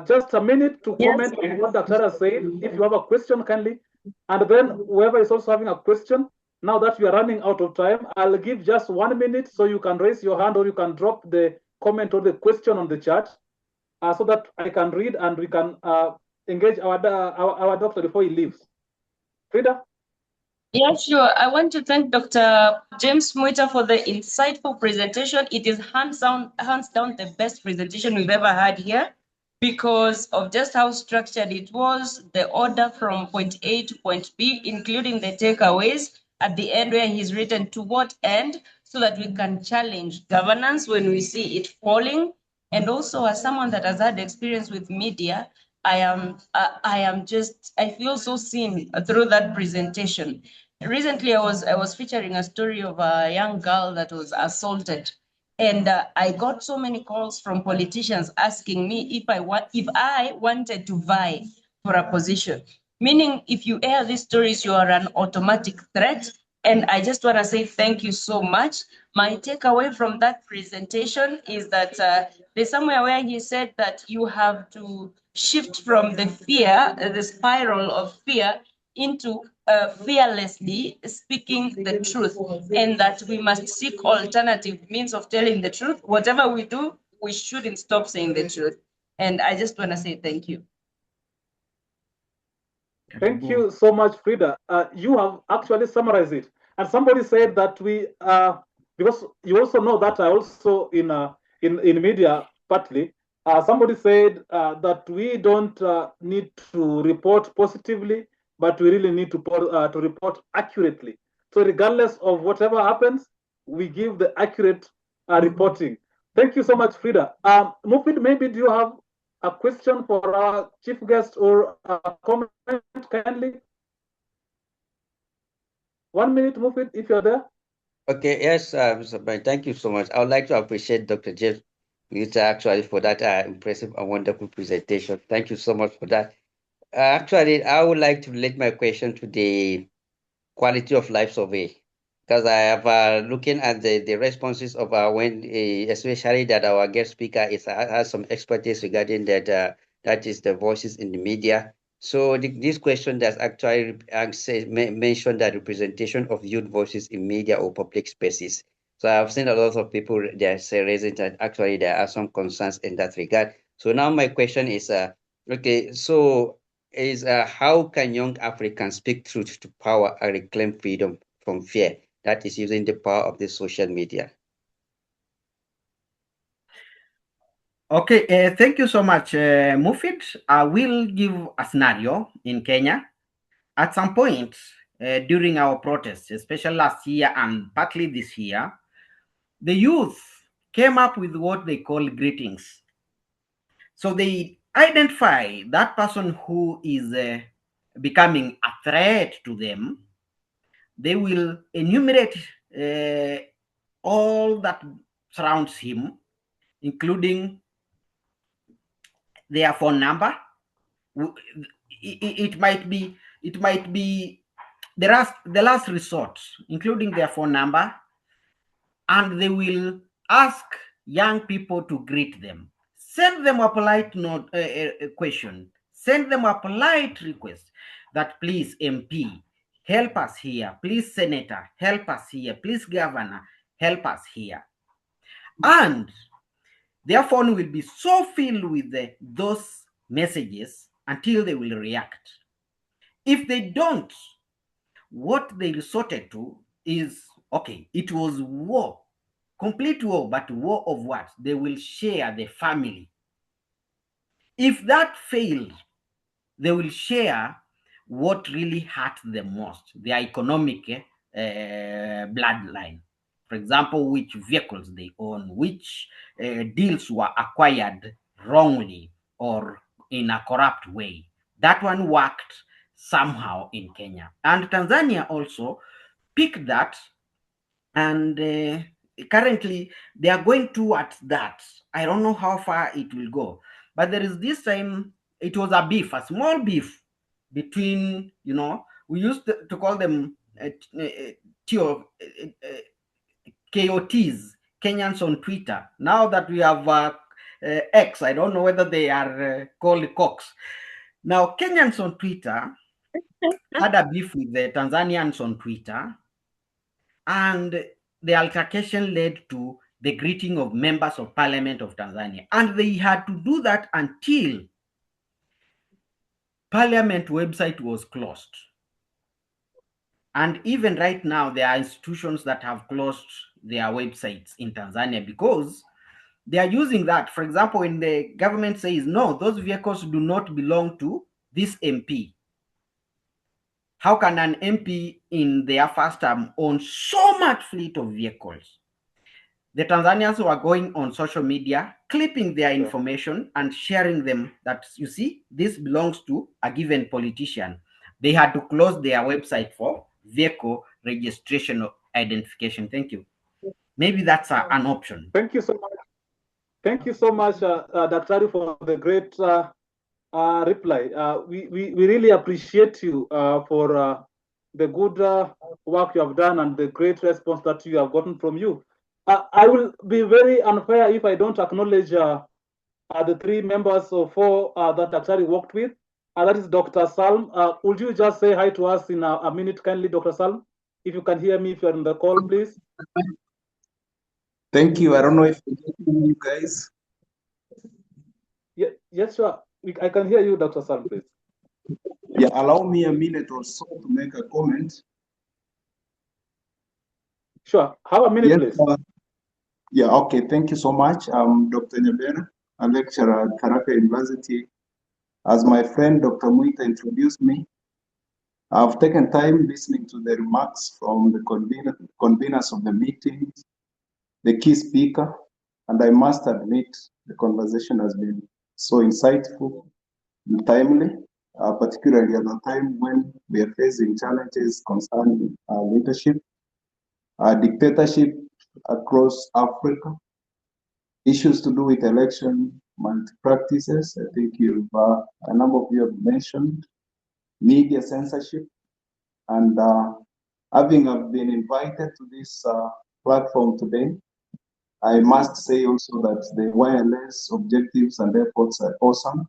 just a minute to comment on what Daktari has said. If you have a question, kindly. And then whoever is also having a question, now that you are running out of time, I'll give just 1 minute so you can raise your hand or you can drop the comment or the question on the chat so that I can read and we can engage our doctor before he leaves. Frida? Yeah, sure. I want to thank Dr. James Mwita for the insightful presentation. It is hands down the best presentation we've ever had here because of just how structured it was, the order from point A to point B, including the takeaways at the end where he's written to what end, so that we can challenge governance when we see it falling. And also, as someone that has had experience with media, I feel so seen through that presentation. Recently, I was featuring a story of a young girl that was assaulted, and I got so many calls from politicians asking me if I wanted to vie for a position. Meaning, if you air these stories, you are an automatic threat. And I just want to say thank you so much. My takeaway from that presentation is that there's somewhere where he said that you have to shift from the fear, the spiral of fear, into fearlessly speaking the truth, and that we must seek alternative means of telling the truth. Whatever we do, we shouldn't stop saying the truth. And I just want to say thank you. Thank you so much, Frida. You have actually summarized it. And somebody said that because you also know that I also in media partly. Somebody said that we don't need to report positively, but we really need to report accurately. So regardless of whatever happens, we give the accurate reporting. Thank you so much, Frida. Mufid, maybe do you have a question for our chief guest or a comment kindly? 1 minute, Mufid, if you're there. Okay, yes, Mr. Brian, thank you so much. I would like to appreciate Dr. James Mwita actually for that impressive and wonderful presentation. Thank you so much for that. Actually, I would like to relate my question to the quality of life survey because I have looking at the responses of when especially that our guest speaker has some expertise regarding that is the voices in the media. So this question does actually mention that representation of youth voices in media or public spaces. So I've seen a lot of people that say raising that actually there are some concerns in that regard. So now my question is, okay, so is how can young Africans speak truth to power and reclaim freedom from fear that is using the power of the social media? Okay, thank you so much, Mufid. I will give a scenario in Kenya. At some point during our protests, especially last year and partly this year, the youth came up with what they call greetings. So they identify that person who is becoming a threat to them. They will enumerate all that surrounds him, including their phone number. It might be the last resort, including their phone number, and they will ask young people to greet them. Send them a polite note, question. Send them a polite request that please, MP, help us here. Please, Senator, help us here. Please, Governor, help us here. And their phone will be so filled with those messages until they will react. If they don't, what they resorted to is, okay, it was war, complete war, but war of what? They will share the family. If that failed, they will share what really hurt them most, their economic bloodline. For example, which vehicles they own, which deals were acquired wrongly or in a corrupt way. That one worked somehow in Kenya. And Tanzania also picked that, and currently they are going towards that. I don't know how far it will go, but there is this time it was a small beef between, we used to call them KOTs, Kenyans on Twitter. Now that we have X, I don't know whether they are called Cox. Now, Kenyans on Twitter had a beef with the Tanzanians on Twitter, and the altercation led to the greeting of members of Parliament of Tanzania. And they had to do that until Parliament website was closed. And even right now, there are institutions that have closed their websites in Tanzania because they are using that. For example, when the government says, no, those vehicles do not belong to this MP. How can an MP in their first term own so much fleet of vehicles? The Tanzanians who are going on social media, clipping their information and sharing them that, you see, this belongs to a given politician. They had to close their website for vehicle registration or identification. Thank you. Maybe that's an option. Thank you so much. Thank you so much, Dr. for the great reply. We really appreciate you for the good work you have done and the great response that you have gotten from you. I will be very unfair if I don't acknowledge the three members or four that Dr. worked with. That is Dr. Salm. Would you just say hi to us in a minute, kindly, Dr. Salm? If you can hear me, if you're on the call, please. Thank you. I don't know if you can hear you guys. Yeah, yes, sure. I can hear you, Dr. Salm, please. Yeah, allow me a minute or so to make a comment. Sure. Have a minute, Yes, please. yeah, okay. Thank you so much. I'm Dr. Nyabera, a lecturer at Tharaka University. As my friend Dr. Mwita introduced me, I've taken time listening to the remarks from the conveners of the meetings, the key speaker, and I must admit the conversation has been so insightful and timely, particularly at a time when we are facing challenges concerning leadership, dictatorship across Africa, issues to do with election malpractices. I think a number of you have mentioned media censorship, and having been invited to this platform today, I must say also that the wireless objectives and efforts are awesome.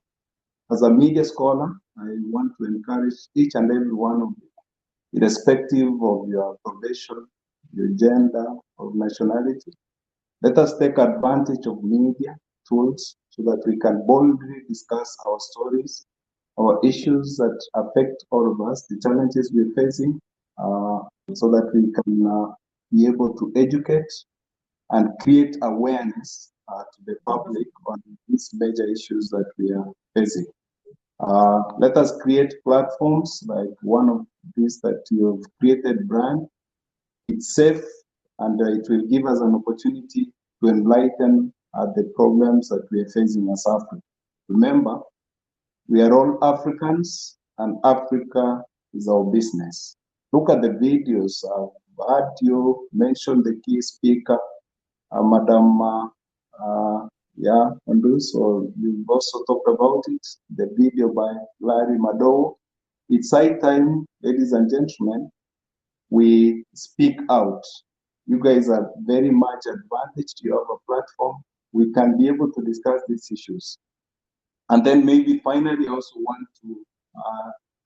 As a media scholar, I want to encourage each and every one of you, irrespective of your profession, your gender, or nationality. Let us take advantage of media tools so that we can boldly discuss our stories, our issues that affect all of us, the challenges we're facing, so that we can be able to educate and create awareness to the public on these major issues that we are facing. Let us create platforms like one of these that you've created, Brand. It's safe and it will give us an opportunity to enlighten the problems that we are facing as Africa. Remember, we are all Africans and Africa is our business. Look at the videos. I've heard you mention the key speaker, Madam so you've also talked about it, the video by Larry Madowo. It's high time, ladies and gentlemen, we speak out. You guys are very much advantaged. You have a platform. We can be able to discuss these issues. And then maybe finally also want to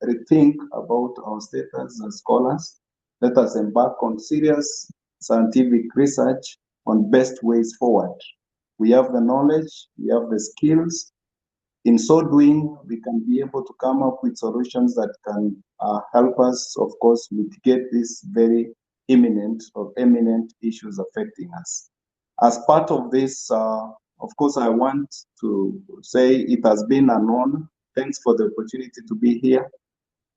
rethink about our status as scholars. Let us embark on serious scientific research on best ways forward. We have the knowledge, we have the skills. In so doing, we can be able to come up with solutions that can help us, of course, mitigate these very imminent or eminent issues affecting us. As part of this, of course, I want to say it has been an honor. Thanks for the opportunity to be here.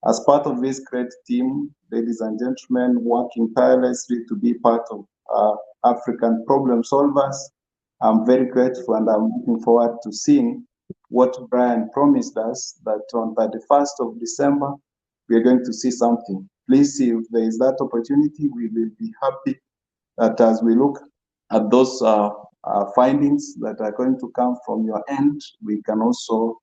As part of this great team, ladies and gentlemen, working tirelessly to be part of African problem solvers, I'm very grateful and I'm looking forward to seeing what Brian promised us, that on 31st of December, we are going to see something. Please see if there is that opportunity. We will be happy that as we look at those findings that are going to come from your end, we can also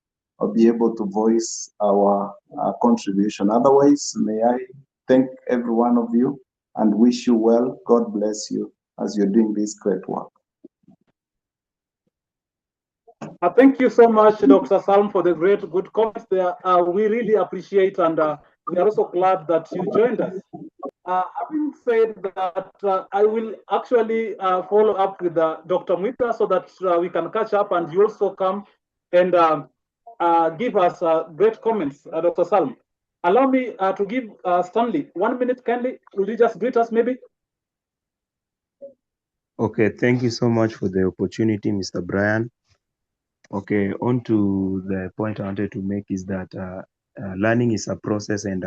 be able to voice our contribution. Otherwise, may I thank every one of you and wish you well. God bless you as you're doing this great work. Thank you so much, Dr. Salm, for the great, good comments there. We really appreciate, and we are also glad that you joined us. Having said that, I will actually follow up with Dr. Mwita so that we can catch up, and you also come and give us great comments, Dr. Salm. Allow me to give Stanley 1 minute, kindly. Will you just greet us, maybe? Okay, thank you so much for the opportunity, Mr. Brian. Okay, on to the point I wanted to make is that learning is a process, and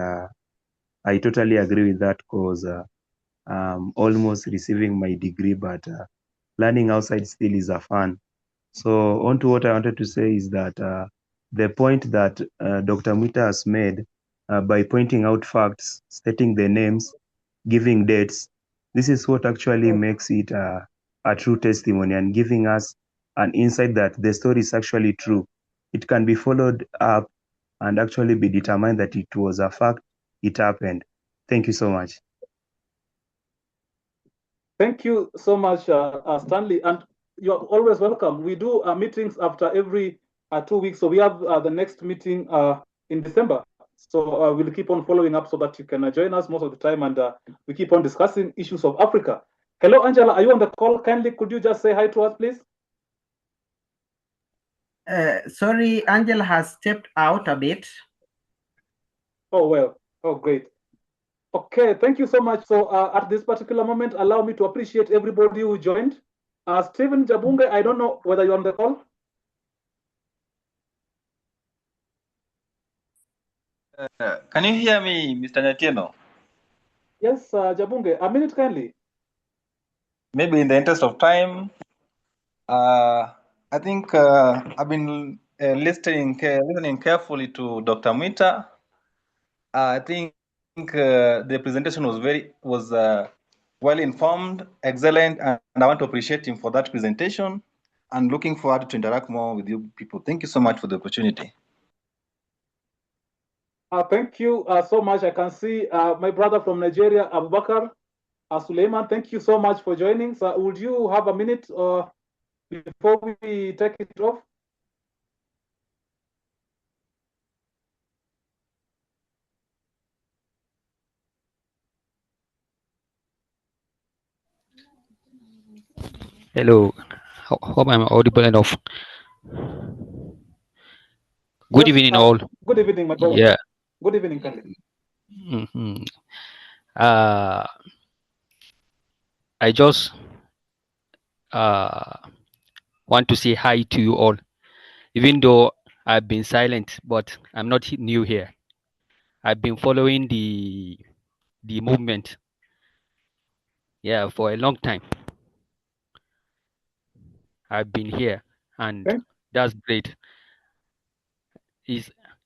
I totally agree with that because I'm almost receiving my degree, but learning outside still is a fun. So on to what I wanted to say is that the point that Dr. Mwita has made by pointing out facts, stating the names, giving dates, this is what actually makes it a true testimony and giving us an insight that the story is actually true. It can be followed up and actually be determined that it was a fact, it happened. Thank you so much. Thank you so much, Stanley. And you're always welcome. We do meetings after every 2 weeks. So we have the next meeting in December. So we'll keep on following up so that you can join us most of the time, and we keep on discussing issues of Africa. Hello, Angela. Are you on the call? Kindly, could you just say hi to us, please? Sorry, Angela has stepped out a bit. Oh, well. Oh, great. Okay, thank you so much. So at this particular moment, allow me to appreciate everybody who joined. Stephen Jabunge, I don't know whether you're on the call. Can you hear me, Mr. Nyatieno? Yes, Jabunge, a minute kindly. Maybe in the interest of time, I think I've been listening carefully to Dr. Mwita. I think the presentation was well informed, excellent, and I want to appreciate him for that presentation. And looking forward to interact more with you people. Thank you so much for the opportunity. Thank you so much. I can see my brother from Nigeria, Abubakar Suleiman. Thank you so much for joining. So would you have a minute before we take it off? Hello, hope I'm audible enough. Good evening, all. Good evening, my brother. Yeah. Good evening, Kandi. I just want to say hi to you all, even though I've been silent, but I'm not new here. I've been following the movement, yeah, for a long time. I've been here, and that's great.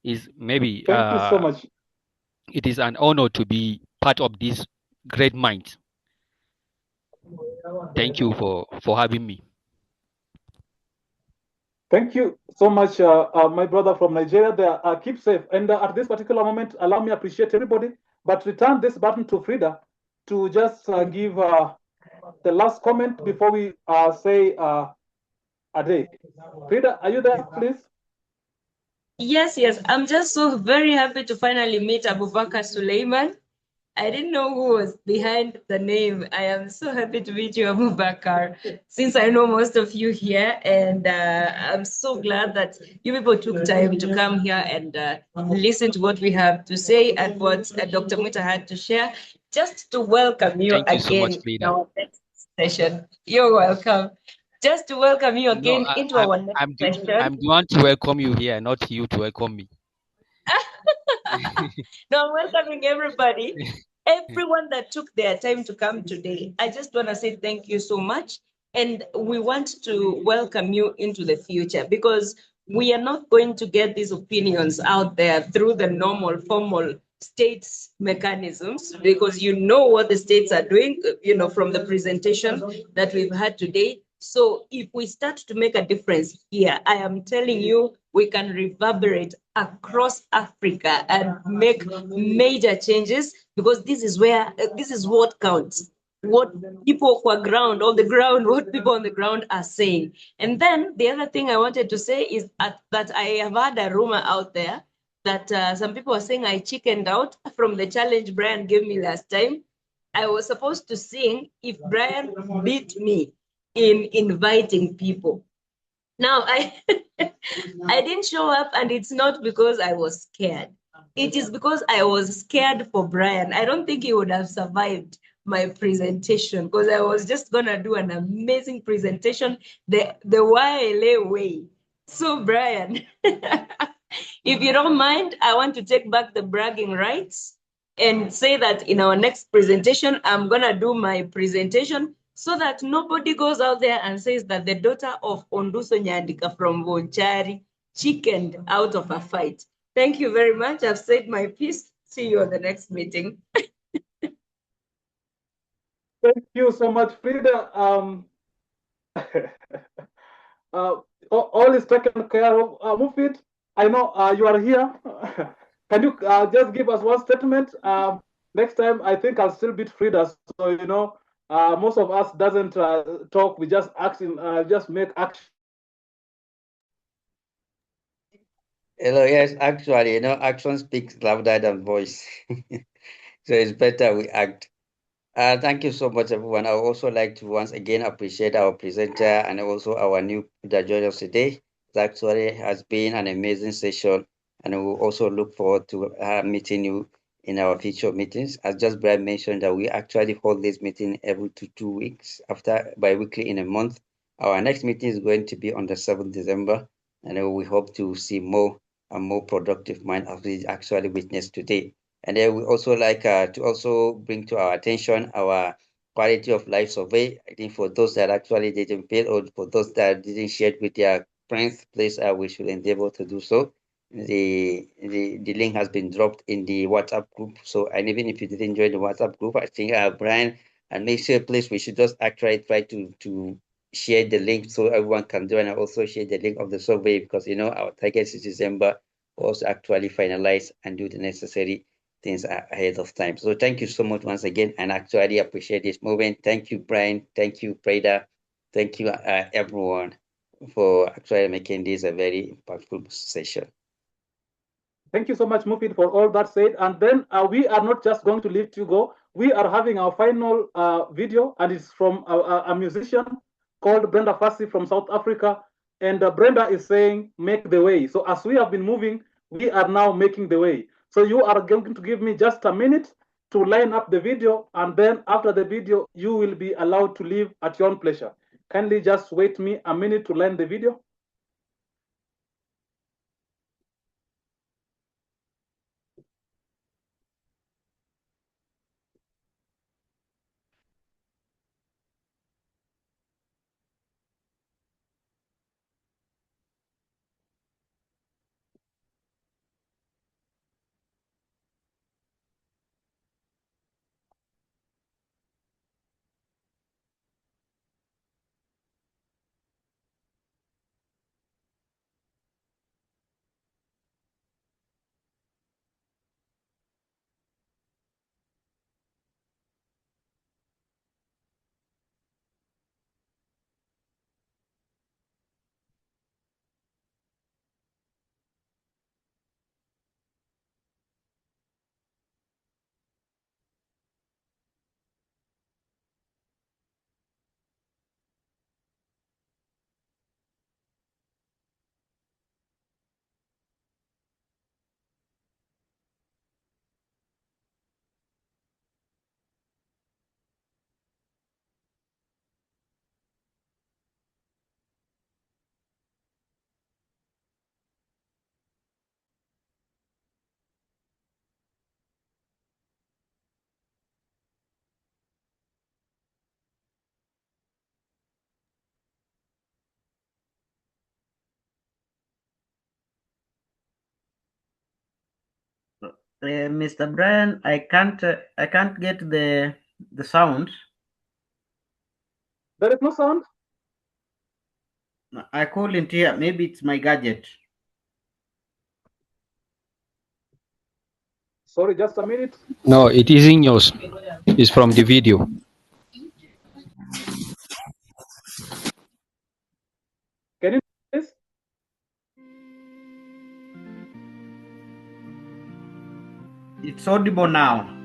Is maybe Thank you so much. It is an honor to be part of this great mind. Thank you for having me. Thank you so much, my brother from Nigeria. There, keep safe. And at this particular moment, allow me to appreciate everybody, but return this button to Frida to just give the last comment before we say a day. Frida, are you there, please? Yes. I'm just so very happy to finally meet Abubakar Suleiman. I didn't know who was behind the name. I am so happy to meet you, Abubakar, since I know most of you here, and I'm so glad that you people took time to come here and listen to what we have to say and what Dr. Mwita had to share, just to welcome you Thank you so much, again Frida. in our next session. You're welcome. Just to welcome you again into our next session. I'm the one to welcome you here, not you to welcome me. No, I'm welcoming everybody. Everyone that took their time to come today. I just want to say thank you so much. And we want to welcome you into the future, because we are not going to get these opinions out there through the normal, formal states mechanisms, because you know what the states are doing, from the presentation that we've had today. So if we start to make a difference here, I am telling you, we can reverberate across Africa and make major changes, because this is what counts. What people on the ground, what people on the ground are saying. And then the other thing I wanted to say is that I have had a rumor out there that some people are saying I chickened out from the challenge Brian gave me last time. I was supposed to sing if Brian beat me in inviting people. Now I didn't show up, and it's not because I was scared. it is because I was scared for Brian. I don't think he would have survived my presentation because I was just gonna do an amazing presentation the YLA way. So Brian, if you don't mind, I want to take back the bragging rights and say that in our next presentation, I'm gonna do my presentation so that nobody goes out there and says that the daughter of Onduso Nyandika from Vonchari chickened out of a fight. Thank you very much. I've said my piece. See you on the next meeting. Thank you so much, Frida. All is taken care of. Mufid, I know you are here. Can you just give us one statement? Next time, I think I'll still beat Frida. So most of us doesn't talk. We just action, just make action. Hello, yes, actually, action speaks louder than voice. So it's better we act. Thank you so much, everyone. I would also like to once again appreciate our presenter and also our new that joined us today. It actually has been an amazing session, and we will also look forward to meeting you in our future meetings. As just Brian mentioned, that we actually hold this meeting every 2 weeks, after bi-weekly in a month. Our next meeting is going to be on the 7th December, and we hope to see more and more productive mind as we actually witnessed today. And then we also like to also bring to our attention our quality of life survey. I think for those that actually didn't fill or for those that didn't share it with their friends, please we should endeavor to do so. The link has been dropped in the WhatsApp group. So, and even if you didn't join the WhatsApp group, I think Brian and make sure please we should just actually try to share the link so everyone can join and also share the link of the survey because our target is December also actually finalize and do the necessary things ahead of time. So thank you so much once again, and actually appreciate this movement. Thank you, Brian. Thank you, Freda. Thank you, everyone, for actually making this a very impactful session. Thank you so much, Mufid, for all that said. And then we are not just going to let you go. We are having our final video, and it's from a musician called Brenda Fassi from South Africa. And Brenda is saying, make the way. So as we have been moving, we are now making the way. So you are going to give me just a minute to line up the video. And then after the video, you will be allowed to leave at your own pleasure. Kindly just wait me a minute to line the video. Mr. Brian, I can't get the sound. There is no sound? I couldn't hear. Maybe it's my gadget. Sorry, just a minute. No, it isn't yours. It's from the video. Can you do this? It's audible now.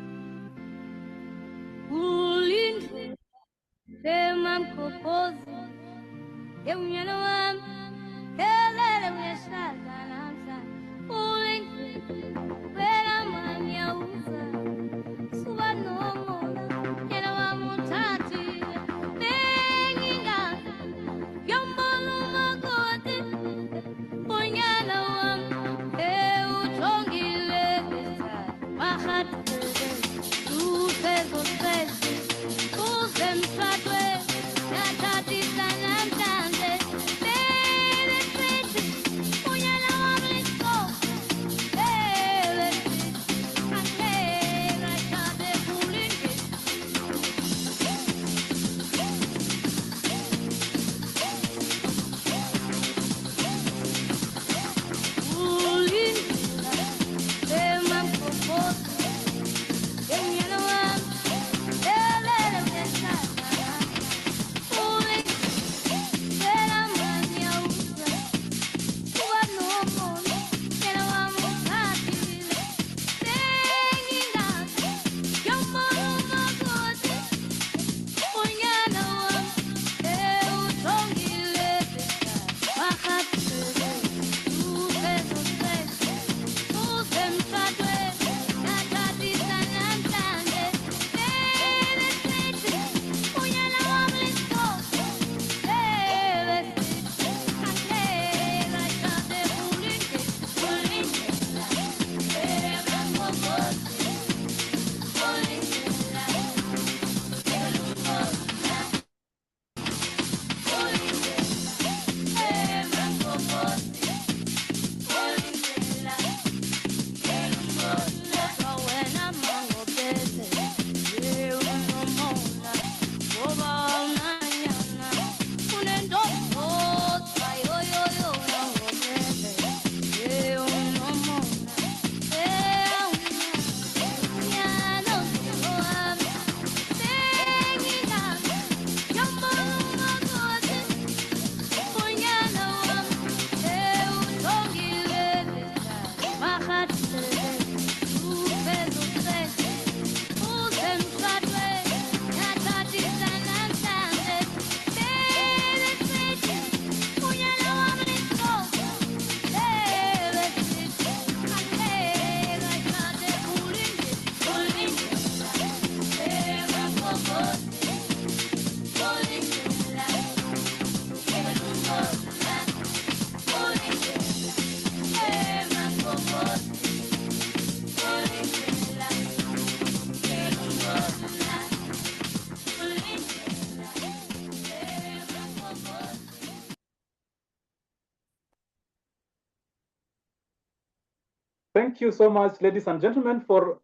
Thank you so much, ladies and gentlemen, for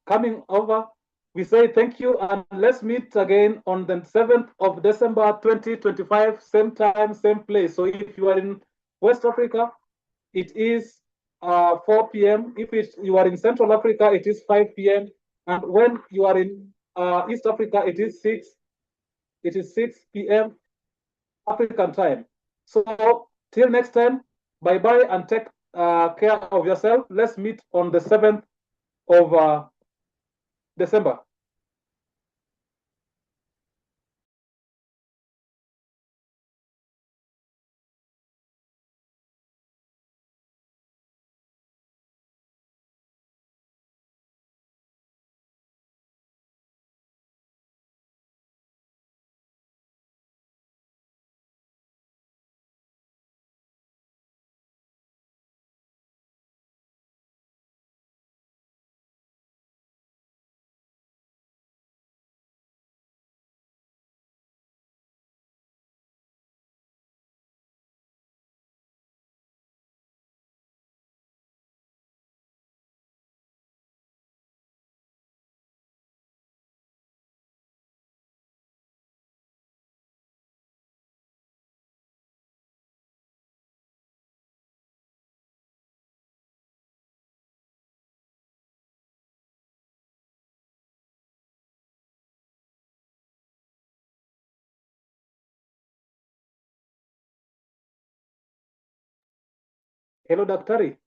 coming over. We say thank you, and let's meet again on the 7th of December 2025, same time, same place. So if you are in West Africa, it is 4 p.m. If you are in Central Africa, it is 5 p.m. And when you are in East Africa, it is 6 p.m. African time. So till next time, bye bye and take care of yourself. Let's meet on the 7th of December. Hello, Daktari.